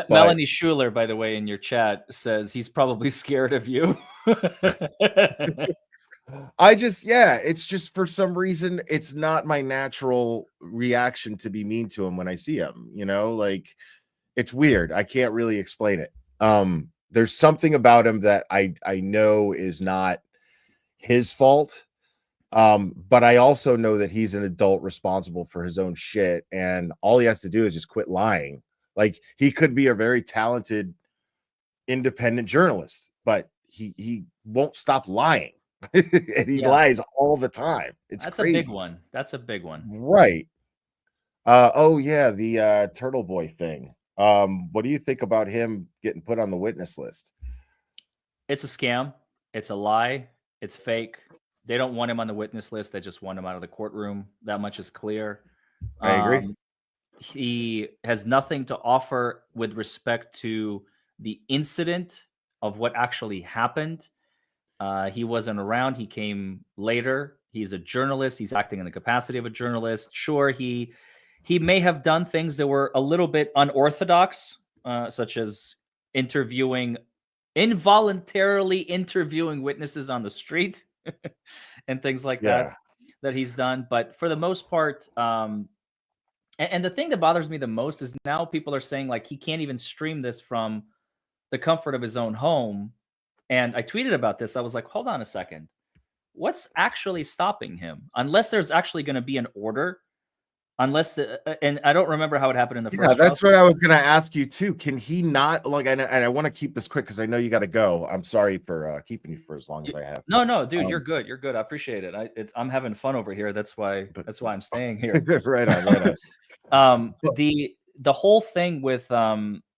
Melanie Schuler, by the way, in your chat says he's probably scared of you. It's just for some reason it's not my natural reaction to be mean to him when I see him, you know, like it's weird. I can't really explain it. There's something about him that I know is not his fault. But I also know that he's an adult responsible for his own shit, and all he has to do is just quit lying. Like he could be a very talented independent journalist, but he won't stop lying. And he lies all the time. That's crazy. That's a big one. Right. The Turtle Boy thing. What do you think about him getting put on the witness list? It's a scam. It's a lie. It's fake. They don't want him on the witness list. They just want him out of the courtroom. That much is clear. I agree. He has nothing to offer with respect to the incident of what actually happened. He wasn't around. He came later. He's a journalist. He's acting in the capacity of a journalist. Sure, he may have done things that were a little bit unorthodox, such as involuntarily interviewing witnesses on the street and things like that he's done. But for the most part, and the thing that bothers me the most is now people are saying like he can't even stream this from the comfort of his own home. And I tweeted about this. I was like, hold on a second. What's actually stopping him? Unless there's actually going to be an order. And I don't remember how it happened in the first. Yeah, that's what I was going to ask you too. Can he not, like, and I want to keep this quick because I know you got to go. I'm sorry for keeping you for as long as I have. No, dude, you're good. You're good. I appreciate it. I'm having fun over here. That's why I'm staying here. Right on. The whole thing with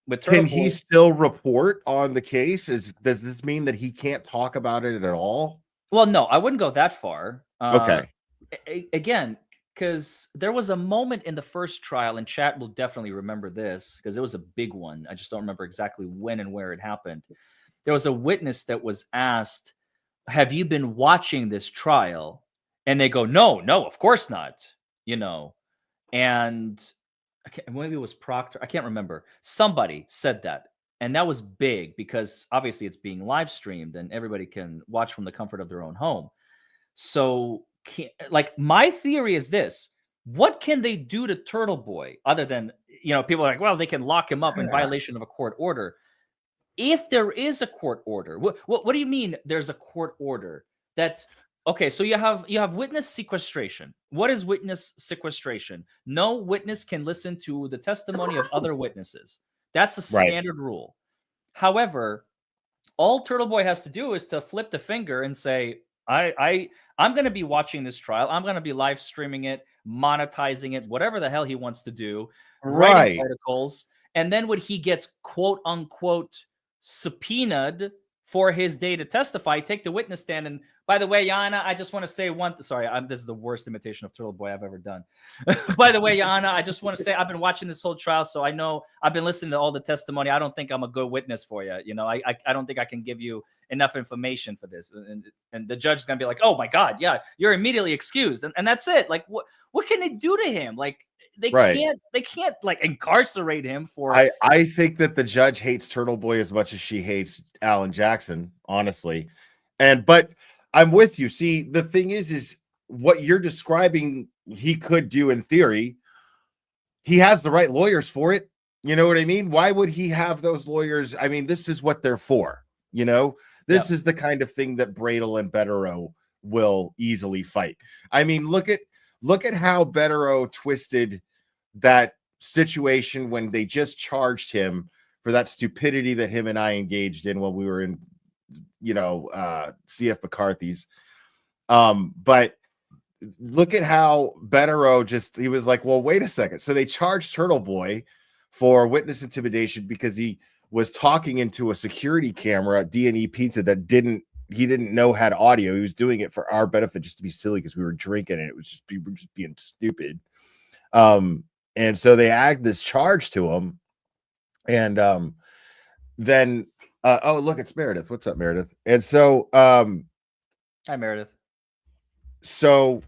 with Turtle Can he Boy. still report on the case? Does this mean that he can't talk about it at all? Well, no, I wouldn't go that far. Okay. Again, because there was a moment in the first trial, and chat will definitely remember this because it was a big one. I just don't remember exactly when and where it happened. There was a witness that was asked, "Have you been watching this trial?" And they go, "No, no, of course not." You know, and maybe it was Proctor. I can't remember. Somebody said that. And that was big because obviously it's being live streamed and everybody can watch from the comfort of their own home. So, like, my theory is this: what can they do to Turtle Boy other than, people are like, well, they can lock him up in violation of a court order. If there is a court order, what do you mean there's a court order? That Okay, so you have witness sequestration. What is witness sequestration? No witness can listen to the testimony of other witnesses. That's a Right. standard rule. However, all Turtle Boy has to do is to flip the finger and say, I'm going to be watching this trial. I'm going to be live streaming it, monetizing it, whatever the hell he wants to do, writing Right. articles. And then when he gets quote unquote subpoenaed for his day to testify, take the witness stand. And by the way, Yana, I just want to say this is the worst imitation of Turtle Boy I've ever done. By the way, Yana, I just want to say I've been watching this whole trial, so I know I've been listening to all the testimony. I don't think I'm a good witness for you. I don't think I can give you enough information for this. And the judge is gonna be like, oh my God, yeah, you're immediately excused. And that's it. Like, what can they do to him? Like, they can't like incarcerate him for. I think that the judge hates Turtle Boy as much as she hates Alan Jackson, honestly. But I'm with you. See, the thing is what you're describing he could do in theory. He has the right lawyers for it. You know what I mean? Why would he have those lawyers? I mean, this is what they're for. This is the kind of thing that Bradel and Betterow will easily fight. I mean, look at how Betterow twisted that situation when they just charged him for that stupidity that him and I engaged in when we were in, CF McCarthy's. But look at how Betterow he was like, well, wait a second. So they charged Turtle Boy for witness intimidation because he was talking into a security camera at D&E Pizza that he didn't know had audio. He was doing it for our benefit just to be silly because we were drinking and it was we were just being stupid. And so they add this charge to him. And then oh, look, it's Meredith. What's up, Meredith? And so Hi, Meredith. So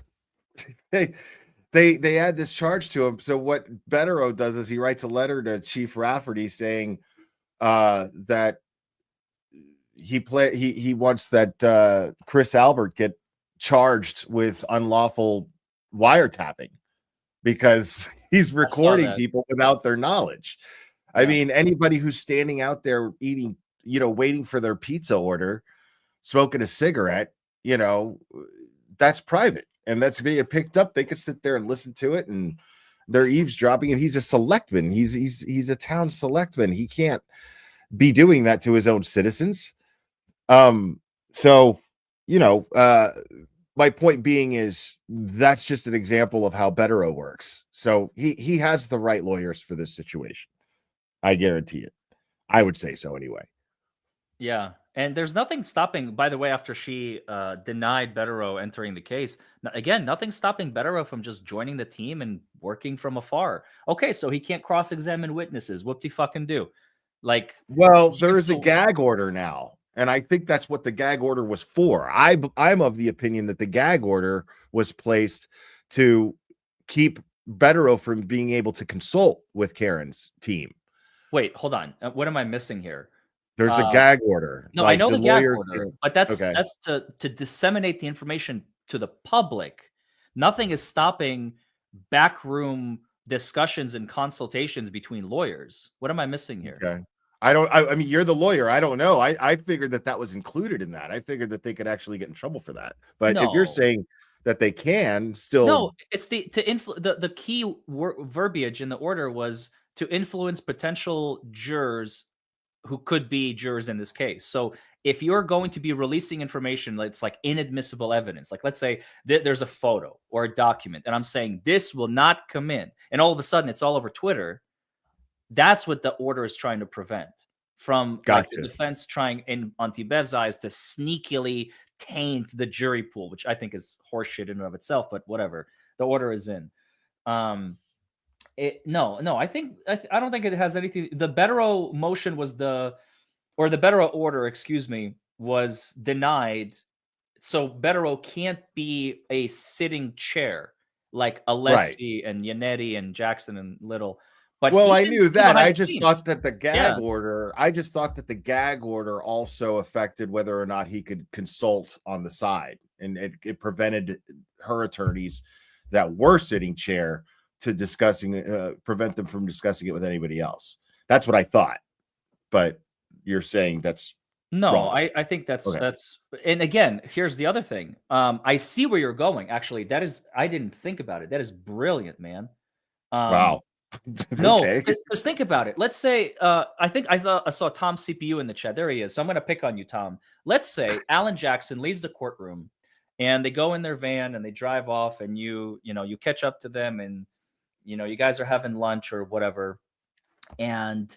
they add this charge to him. So what Betterow does is he writes a letter to Chief Rafferty saying that he wants that Chris Albert get charged with unlawful wiretapping because he's recording people without their knowledge. Yeah. I mean, anybody who's standing out there eating, waiting for their pizza order, smoking a cigarette, that's private and that's being picked up. They could sit there and listen to it and they're eavesdropping, and he's a selectman. He's a town selectman. He can't be doing that to his own citizens. So, my point being is that's just an example of how Betterow works. So he has the right lawyers for this situation. I guarantee it. I would say so anyway. Yeah. And there's nothing stopping, by the way, after she denied Betterow entering the case, again, nothing stopping Betterow from just joining the team and working from afar. Okay, so he can't cross-examine witnesses. Whoop-de-fucking-do. Like, well, there is a gag order now. And I think that's what the gag order was for. I'm of the opinion that the gag order was placed to keep Betterow from being able to consult with Karen's team. Wait, hold on. What am I missing here? There's a gag order. No, I know the gag order, but that's to disseminate the information to the public. Nothing is stopping backroom discussions and consultations between lawyers. What am I missing here? Okay. I mean, you're the lawyer. I don't know. I figured that was included in that. I figured that they could actually get in trouble for that. But if you're saying that they can still, no, it's the key verbiage in the order was to influence potential jurors who could be jurors in this case. So if you're going to be releasing information that's like inadmissible evidence, like let's say there's a photo or a document, and I'm saying this will not come in, and all of a sudden it's all over Twitter. That's what the order is trying to prevent, from like the Gotcha. defense trying in Auntie Bev's eyes to sneakily taint the jury pool, which I think is horseshit in and of itself, but whatever. The order is in. Um, no, I don't think it has anything. The Betero motion was the Betero order, excuse me, was denied. So Betero can't be a sitting chair like Right. Alessi and Yannetti and Jackson and Little, but Well, he I can knew see that. behind I the just scenes. thought that the Yeah. gag order also affected whether or not he could consult on the side, and it prevented her attorneys that were sitting chair to prevent them from discussing it with anybody else. That's what I thought. But you're saying that's No, wrong. I think Okay. that's and again, here's the other thing. I see where you're going. Actually, that is I didn't think about it. That is brilliant, man. Um, Wow. no, Okay. because think about it. Let's say I saw Tom CPU in the chat. There he is. So I'm gonna pick on you, Tom. Let's say Alan Jackson leaves the courtroom and they go in their van and they drive off and you catch up to them and you guys are having lunch or whatever. And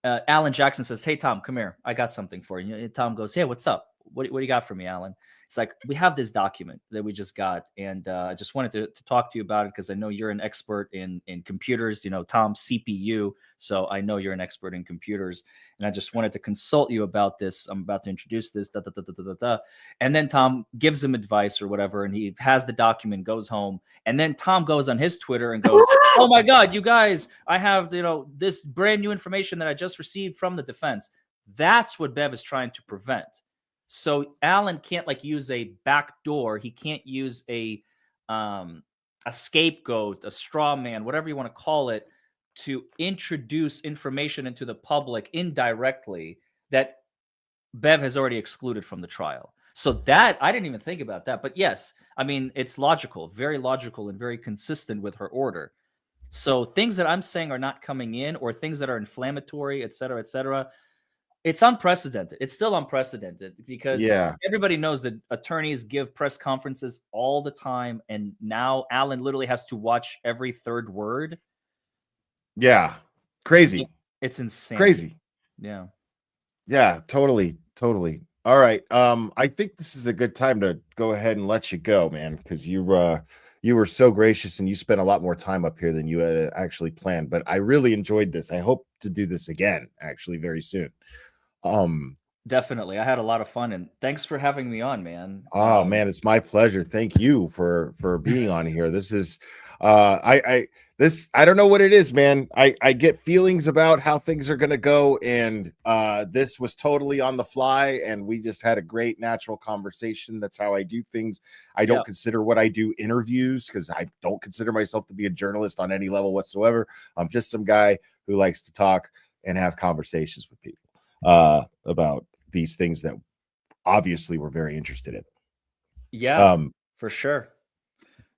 Alan Jackson says, "Hey Tom, come here. I got something for you." And Tom goes, "Hey, what's up? What do you got for me, Alan?" It's like, "We have this document that we just got, and I just wanted to talk to you about it because I know you're an expert in computers. Tom CPU, so I know you're an expert in computers, and I just wanted to consult you about this. I'm about to introduce this, da da da da da da." Da. And then Tom gives him advice or whatever, and he has the document, goes home, and then Tom goes on his Twitter and goes, "Oh my God, you guys, I have, this brand new information that I just received from the defense." That's what Bev is trying to prevent. So Alan can't like use a back door. He can't use a scapegoat, a straw man, whatever you want to call it, to introduce information into the public indirectly that Bev has already excluded from the trial. So that I didn't even think about that. But yes, I mean, it's logical, very logical and very consistent with her order. So things that I'm saying are not coming in, or things that are inflammatory, et cetera, et cetera. It's unprecedented. It's still unprecedented because Yeah. everybody knows that attorneys give press conferences all the time. And now Alan literally has to watch every third word. Yeah. Crazy. It's insane. Crazy. Yeah. Yeah, totally, totally. All right. I think this is a good time to go ahead and let you go, man, because you were so gracious and you spent a lot more time up here than you had actually planned. But I really enjoyed this. I hope to do this again, actually, very soon. Um, Definitely. I had a lot of fun, and thanks for having me on, man. Oh man, it's my pleasure. Thank you for being on here. This is I don't know what it is, man. I get feelings about how things are gonna go, and this was totally on the fly, and we just had a great natural conversation. That's how I do things. I Yeah. don't consider what I do interviews because I don't consider myself to be a journalist on any level whatsoever. I'm just some guy who likes to talk and have conversations with people about these things that obviously we're very interested in. Yeah, for sure.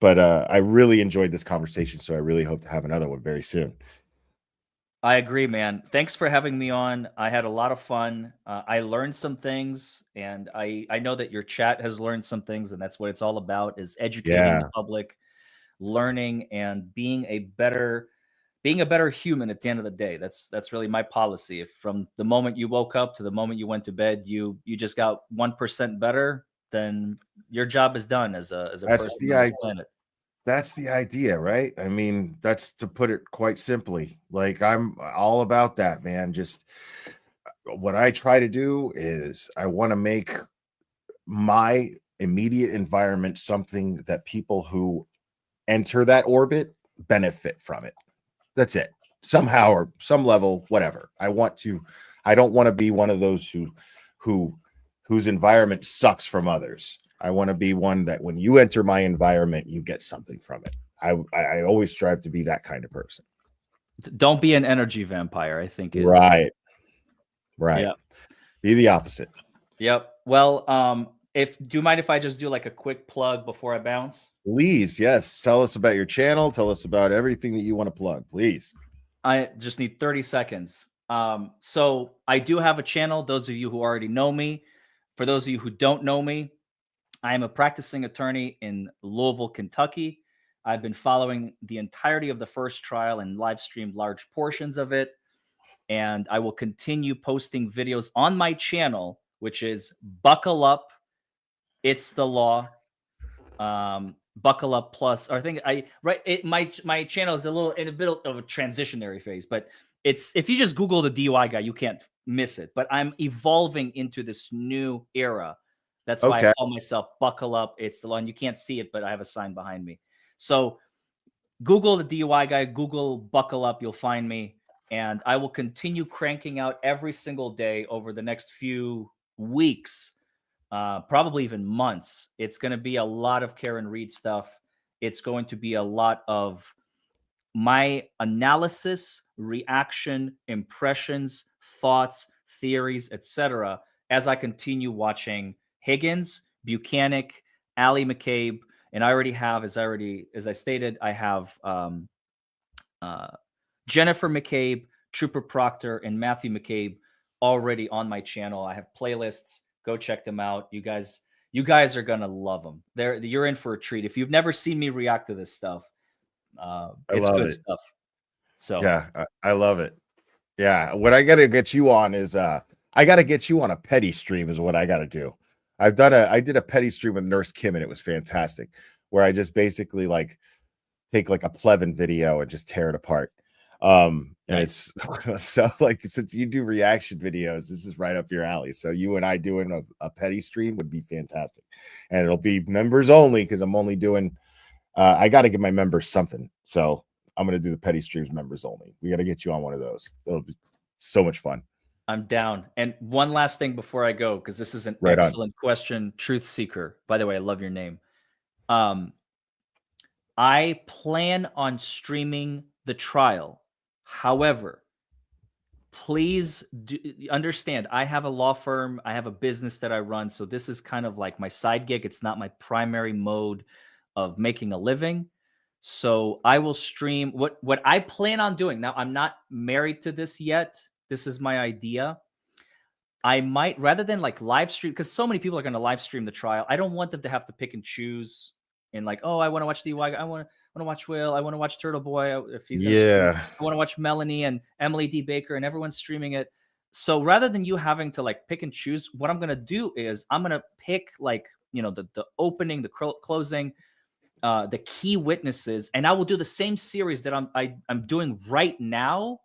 But I really enjoyed this conversation, so I really hope to have another one very soon. I agree, man. Thanks for having me on. I had a lot of fun. I learned some things, and I know that your chat has learned some things, and that's what it's all about: is educating Yeah, the public, learning, and being a better human at the end of the day. That's really my policy. If from the moment you woke up to the moment you went to bed, you just got 1% better, then your job is done as a that's person the on this I planet. that's the idea, right? I mean, that's to put it quite simply. Like I'm all about that, man. Just what I try to do is I want to make my immediate environment something that people who enter that orbit benefit from it. That's it. Somehow or some level, whatever. I don't want to be one of those who whose environment sucks from others. I want to be one that when you enter my environment, you get something from it. I always strive to be that kind of person. Don't be an energy vampire, I think is. Right. Right. Yeah. Be the opposite. Yep. Well, if do you mind if I just do like a quick plug before I bounce? Please, yes. Tell us about your channel. Tell us about everything that you want to plug, please. I just need 30 seconds. So I do have a channel. Those of you who already know me, for those of you who don't know me, I am a practicing attorney in Louisville, Kentucky. I've been following the entirety of the first trial and live streamed large portions of it. and I will continue posting videos on my channel, which is Buckle Up, It's the Law. Buckle Up Plus. Or I think my channel is a little in a bit of a transitionary phase, but it's if you just Google the DUI guy, you can't miss it. But I'm evolving into this new era. That's why Okay. I call myself Buckle Up, It's the Law. And you can't see it, but I have a sign behind me. So Google the DUI guy, Google Buckle Up, you'll find me. And I will continue cranking out every single day over the next few weeks, probably even months. It's going to be a lot of Karen Reed stuff. It's going to be a lot of my analysis, reaction, impressions, thoughts, theories, etc. as I continue watching Higgins, Buchanan, Ali McCabe, and I already have, as I stated, I have Jennifer McCabe, Trooper Proctor, and Matthew McCabe already on my channel. I have playlists. Go check them out. You guys are gonna love them. You're in for a treat. If you've never seen me react to this stuff, it's good stuff. So yeah, I love it. Yeah, what I got to get you on is I got to get you on a petty stream is what I got to do. I did a petty stream with Nurse Kim and it was fantastic, where I just basically like take like a Plevin video and just tear it apart. And nice. It's so like, since you do reaction videos, this is right up your alley. So you and I doing a petty stream would be fantastic, and it'll be members only because I'm only doing I got to give my members something. So I'm going to do the petty streams members only. We got to get you on one of those. It'll be so much fun. I'm down. And one last thing before I go, because this is an Right excellent question, Truth Seeker. By the way, I love your name. I plan on streaming the trial. However, please understand, I have a law firm. I have a business that I run. So this is kind of like my side gig. It's not my primary mode of making a living. So I will stream what I plan on doing. Now, I'm not married to this yet. This is my idea. I might, rather than like live stream, because so many people are going to live stream the trial. I don't want them to have to pick and choose and like, oh, I want to watch DUI. I want to watch Will. I want to watch Turtle Boy if he's yeah. I want to watch Melanie and Emily D. Baker, and everyone's streaming it. So rather than you having to like pick and choose, what I'm going to do is I'm going to pick like, the opening, the closing, the key witnesses, and I will do the same series that I'm doing right now.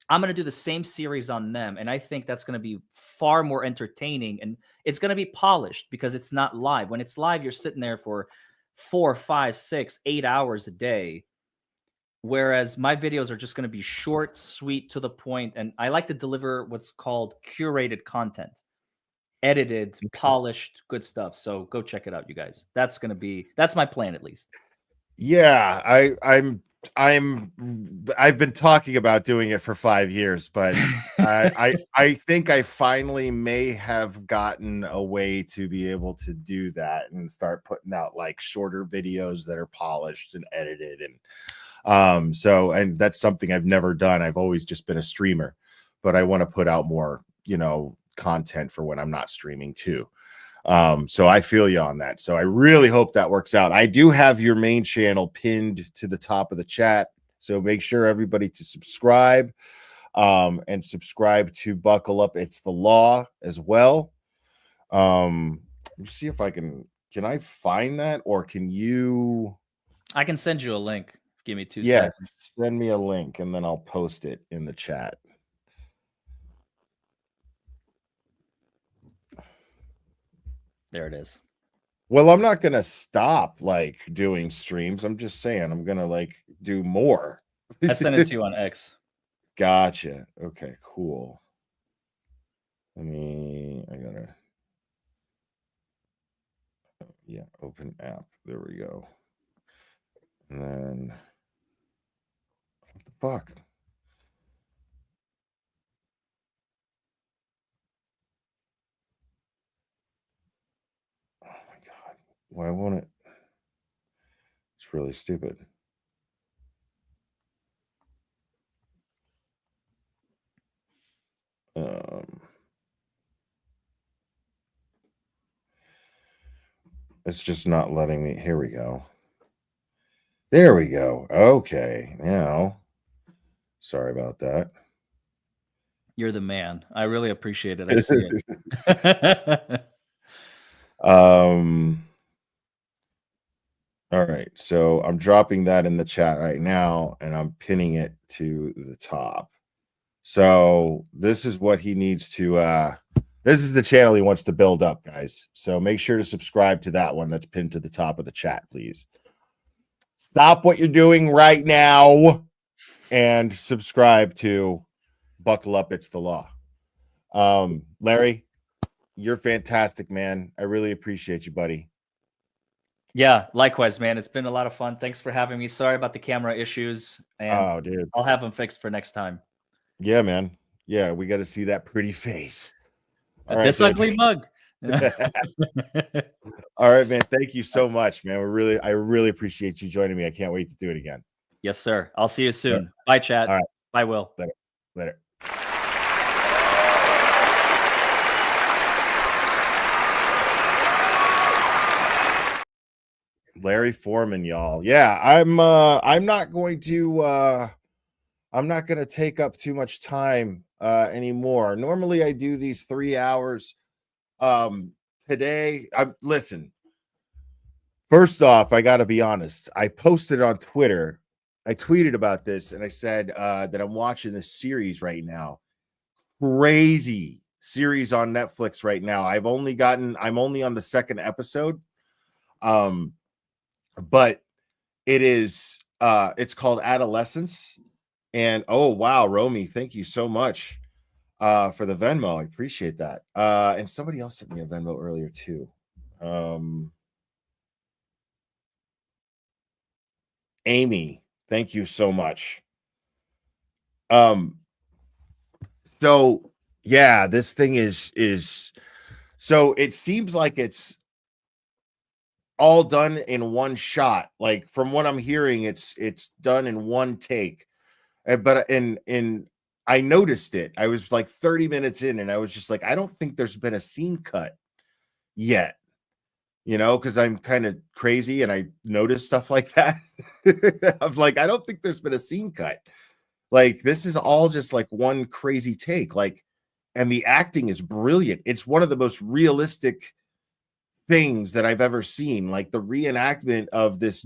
I'm going to do the same series on them, and I think that's going to be far more entertaining, and it's going to be polished because it's not live. When it's live, you're sitting there for 4, 5, 6, 8 hours a day, whereas my videos are just going to be short, sweet, to the point, and I like to deliver what's called curated content. Edited, polished, good stuff. So go check it out, you guys. That's my plan, at least. Yeah, I've been talking about doing it for 5 years, but I think I finally may have gotten a way to be able to do that and start putting out like shorter videos that are polished and edited, and and that's something I've never done. I've always just been a streamer, but I want to put out more, content for when I'm not streaming too. So I feel you on that. So I really hope that works out. I do have your main channel pinned to the top of the chat. So make sure everybody to subscribe, and subscribe to Buckle Up, It's the Law as well. Let me see if can I find that, or can you? I can send you a link. Give me 2 seconds. Send me a link and then I'll post it in the chat. There it is. Well, I'm not gonna stop like doing streams. I'm just saying I'm gonna like do more. I sent it to you on X. Gotcha. Okay, cool. I gotta open app. There we go. And then what the fuck? Why won't it? It's really stupid. It's just not letting me. Here we go. There we go. Okay. Now, sorry about that. You're the man. I really appreciate it. I see it. All right, so I'm dropping that in the chat right now, and I'm pinning it to the top. So this is what he needs to this is the channel he wants to build up, guys. So make sure to subscribe to that one that's pinned to the top of the chat, please. Stop what you're doing right now and subscribe to Buckle Up, It's the Law. Larry, you're fantastic, man. I really appreciate you, buddy. Yeah, likewise, man. It's been a lot of fun. Thanks for having me. Sorry about the camera issues, and Oh, dude. I'll have them fixed for next time. Yeah, man. Yeah, we got to see that pretty face. All This right, ugly mug. All right, man. Thank you so much, man. I really appreciate you joining me. I can't wait to do it again. Yes, sir. I'll see you soon. Bye, chat. All right. Bye, Will. Later. Larry Foreman, y'all. Yeah, I'm not going to take up too much time anymore. Normally I do these 3 hours. Today, listen. First off, I got to be honest. I posted on Twitter. I tweeted about this and I said that I'm watching this series right now. Crazy series on Netflix right now. I'm only on the second episode. But it's called Adolescence. And oh wow, Romy, thank you so much for the Venmo. I appreciate that. And somebody else sent me a Venmo earlier too. Amy, thank you so much. So yeah, this thing is so it seems like it's all done in one shot. Like from what I'm hearing, it's done in one take. But I noticed it. I was like 30 minutes in, and I was just like, I don't think there's been a scene cut yet. You know, because I'm kind of crazy and I notice stuff like that. I'm like, I don't think there's been a scene cut. Like, this is all just like one crazy take. Like, and the acting is brilliant. It's one of the most realistic things that I've ever seen. Like the reenactment of this,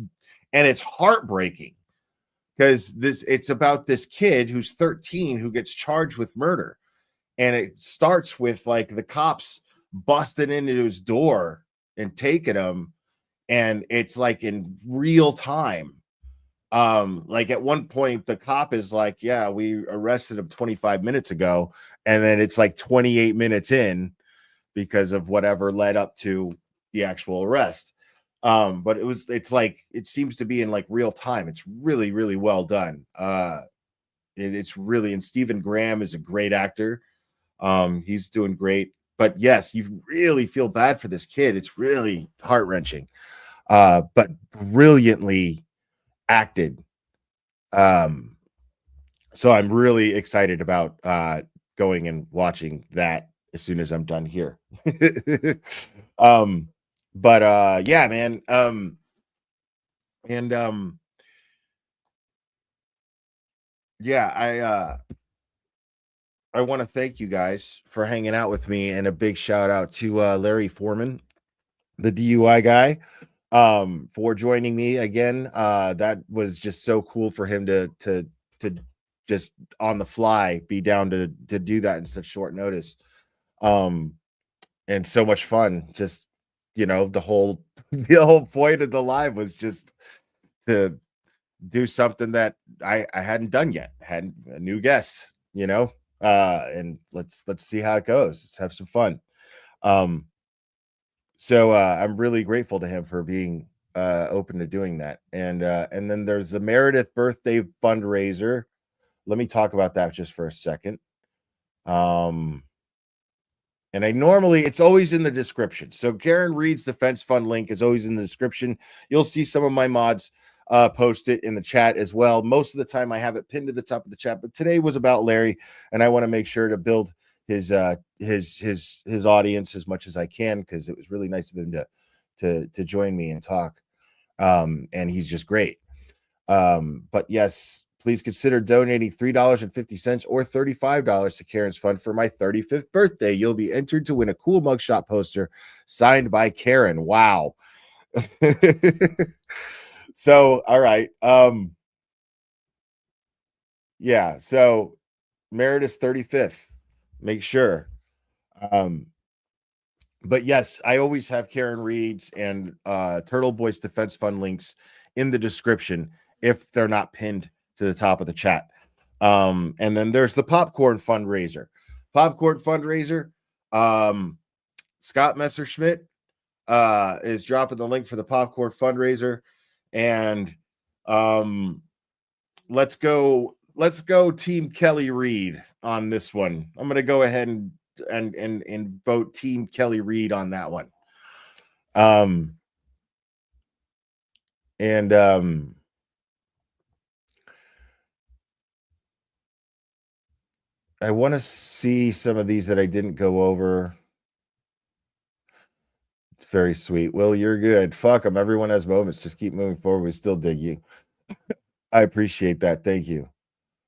and it's heartbreaking because it's about this kid who's 13 who gets charged with murder. And it starts with like the cops busting into his door and taking him, and it's like in real time. Like at one point the cop is like, yeah, we arrested him 25 minutes ago, and then it's like 28 minutes in because of whatever led up to the actual arrest. But it's like it seems to be in like real time. It's really, really well done. It's really, and Stephen Graham is a great actor. He's doing great. But yes, you really feel bad for this kid. It's really heart-wrenching, but brilliantly acted. So I'm really excited about going and watching that as soon as I'm done here. But yeah, man. Yeah, I want to thank you guys for hanging out with me, and a big shout out to Larry Foreman, the DUI guy, for joining me again. That was just so cool for him to just on the fly be down to do that in such short notice. And so much fun. Just, you know, the whole point of the live was just to do something that I hadn't done yet. Had a new guest, you know. And let's see how it goes. Let's have some fun. So I'm really grateful to him for being open to doing that. And then there's the Meredith birthday fundraiser. Let me talk about that just for a second. And it's always in the description. So Karen Reed's Defense Fund link is always in the description. You'll see some of my mods post it in the chat as well. Most of the time I have it pinned to the top of the chat, but today was about Larry, and I want to make sure to build his audience as much as I can, because it was really nice of him to join me and talk. And he's just great. But yes, please consider donating $3.50 or $35 to Karen's fund for my 35th birthday. You'll be entered to win a cool mugshot poster signed by Karen. Wow. So, all right. Yeah, so Meredith's 35th. Make sure. But yes, I always have Karen Reed's and Turtle Boy's Defense Fund links in the description if they're not pinned to the top of the chat. And then there's the popcorn fundraiser. Popcorn fundraiser. Scott Messerschmidt is dropping the link for the popcorn fundraiser. And let's go Team Kelly Reed on this one. I'm gonna go ahead and vote Team Kelly Reed on that one. I want to see some of these that I didn't go over. It's very sweet. Will, you're good. Fuck them. Everyone has moments. Just keep moving forward. We still dig you. I appreciate that. Thank you.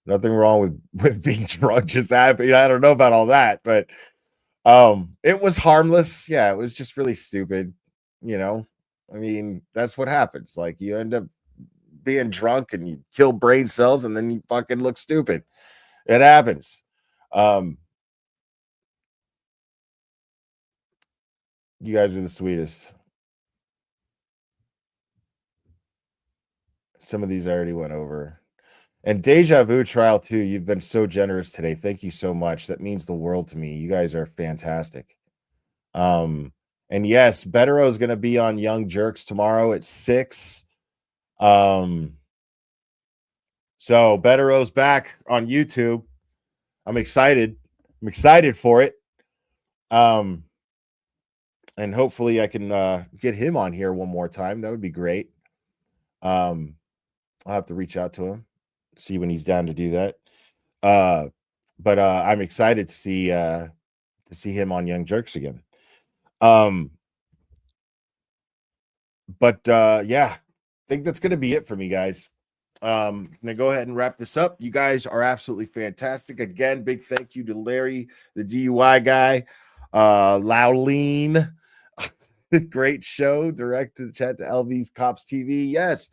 Nothing wrong with being drunk. Just happy. I don't know about all that, but it was harmless. Yeah, it was just really stupid. You know, I mean, that's what happens. Like, you end up being drunk and you kill brain cells and then you fucking look stupid. It happens. You guys are the sweetest. Some of these I already went over. And Deja Vu Trial 2, you've been so generous today. Thank you so much. That means the world to me. You guys are fantastic. And yes, Betero is going to be on Young Jerks tomorrow at 6. So Betero's back on YouTube. I'm excited. I'm excited for it. And hopefully I can get him on here one more time. That would be great. I'll have to reach out to him, see when he's down to do that. But I'm excited to see him on Young Jerks again. But yeah, I think that's gonna be it for me, guys. I'm gonna go ahead and wrap this up. You guys are absolutely fantastic. Again, big thank you to Larry, the DUI guy, Lauleen. Great show. Direct to the chat to LV's Cops TV. Yes.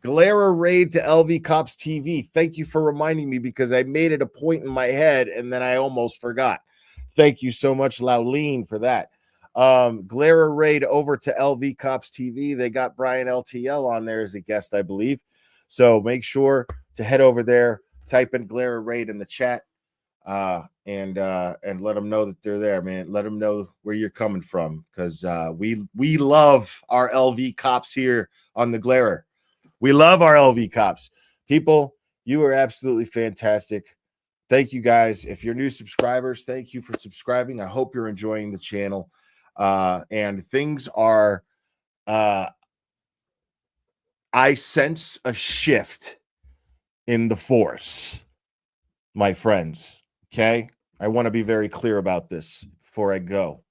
Galera raid to LV Cops TV. Thank you for reminding me, because I made it a point in my head and then I almost forgot. Thank you so much, Lauleen, for that. Galera raid over to LV Cops TV. They got Brian LTL on there as a guest, I believe. So make sure to head over there, type in Galera raid in the chat, and let them know that they're there, man. Let them know where you're coming from, because we love our LV Cops here on the Galera. We love our LV Cops. People, you are absolutely fantastic. Thank you, guys. If you're new subscribers, thank you for subscribing. I hope you're enjoying the channel. And things are, I sense a shift in the force, my friends. Okay? I want to be very clear about this before I go.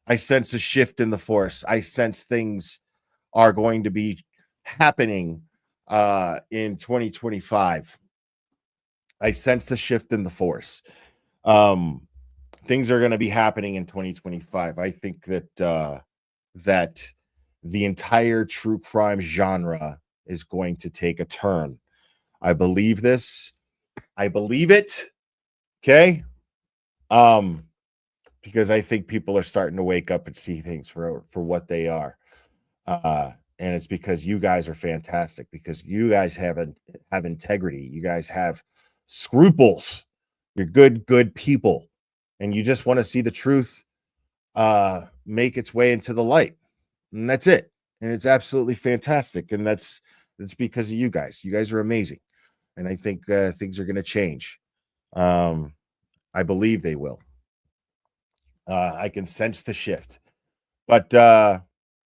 I sense a shift in the force. I sense things are going to be happening in 2025. I sense a shift in the force. Things are going to be happening in 2025. I think that that the entire true crime genre is going to take a turn. I believe this. I believe it. Okay? Because I think people are starting to wake up and see things for what they are. And it's because you guys are fantastic, because you guys have integrity. You guys have scruples. You're good people. And you just want to see the truth make its way into the light. And that's it. And it's absolutely fantastic. And that's because of you guys. You guys are amazing. And I think things are going to change. I believe they will. I can sense the shift. But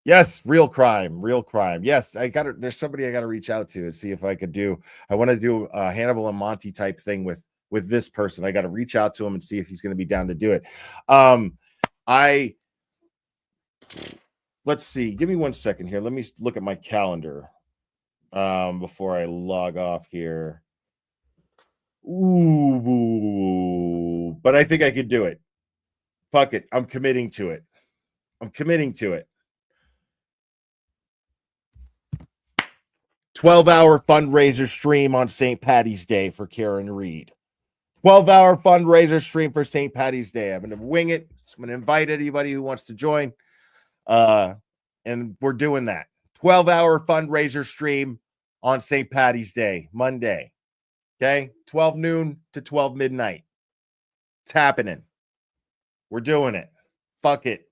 yes, real crime. Yes, there's somebody I got to reach out to and see if I could do. I want to do a Hannibal and Monty type thing with this person. I got to reach out to him and see if he's going to be down to do it. Let's see. Give me 1 second here. Let me look at my calendar before I log off here. Ooh, but I think I could do it. Fuck it. I'm committing to it. 12-hour fundraiser stream on St. Patty's Day for Karen Reed. 12-hour fundraiser stream for St. Patty's Day. I'm going to wing it. I'm going to invite anybody who wants to join. And we're doing that. 12-hour fundraiser stream on St. Patty's Day, Monday. Okay? 12 noon to 12 midnight. It's happening. We're doing it. Fuck it.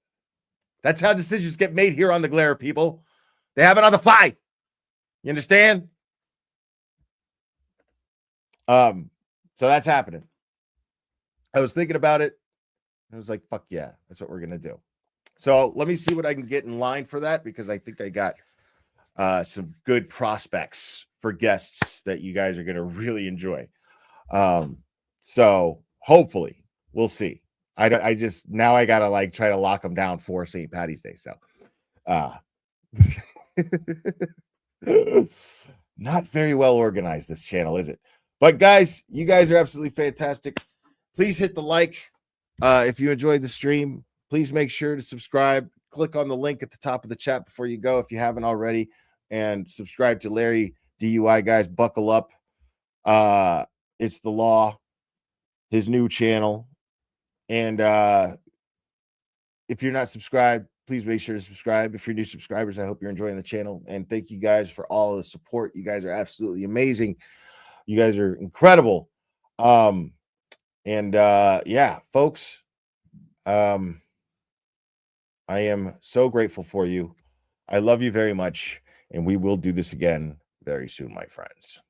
That's how decisions get made here on the Glare, people. They have it on the fly. You understand? So that's happening. I was thinking about it. I was like, fuck yeah, that's what we're going to do. So let me see what I can get in line for that, because I think I got some good prospects for guests that you guys are going to really enjoy. So hopefully we'll see. I just, now I got to like try to lock them down for St. Patty's Day. So, not very well organized, this channel, is it? But guys, you guys are absolutely fantastic. Please hit the like. If you enjoyed the stream, please make sure to subscribe. Click on the link at the top of the chat before you go if you haven't already, and subscribe to Larry DUI Guys. Buckle up. It's the law, his new channel. And if you're not subscribed, please make sure to subscribe. If you're new subscribers, I hope you're enjoying the channel. And thank you guys for all of the support. You guys are absolutely amazing. You guys are incredible. Yeah, folks, I am so grateful for you. I love you very much. And we will do this again very soon, my friends.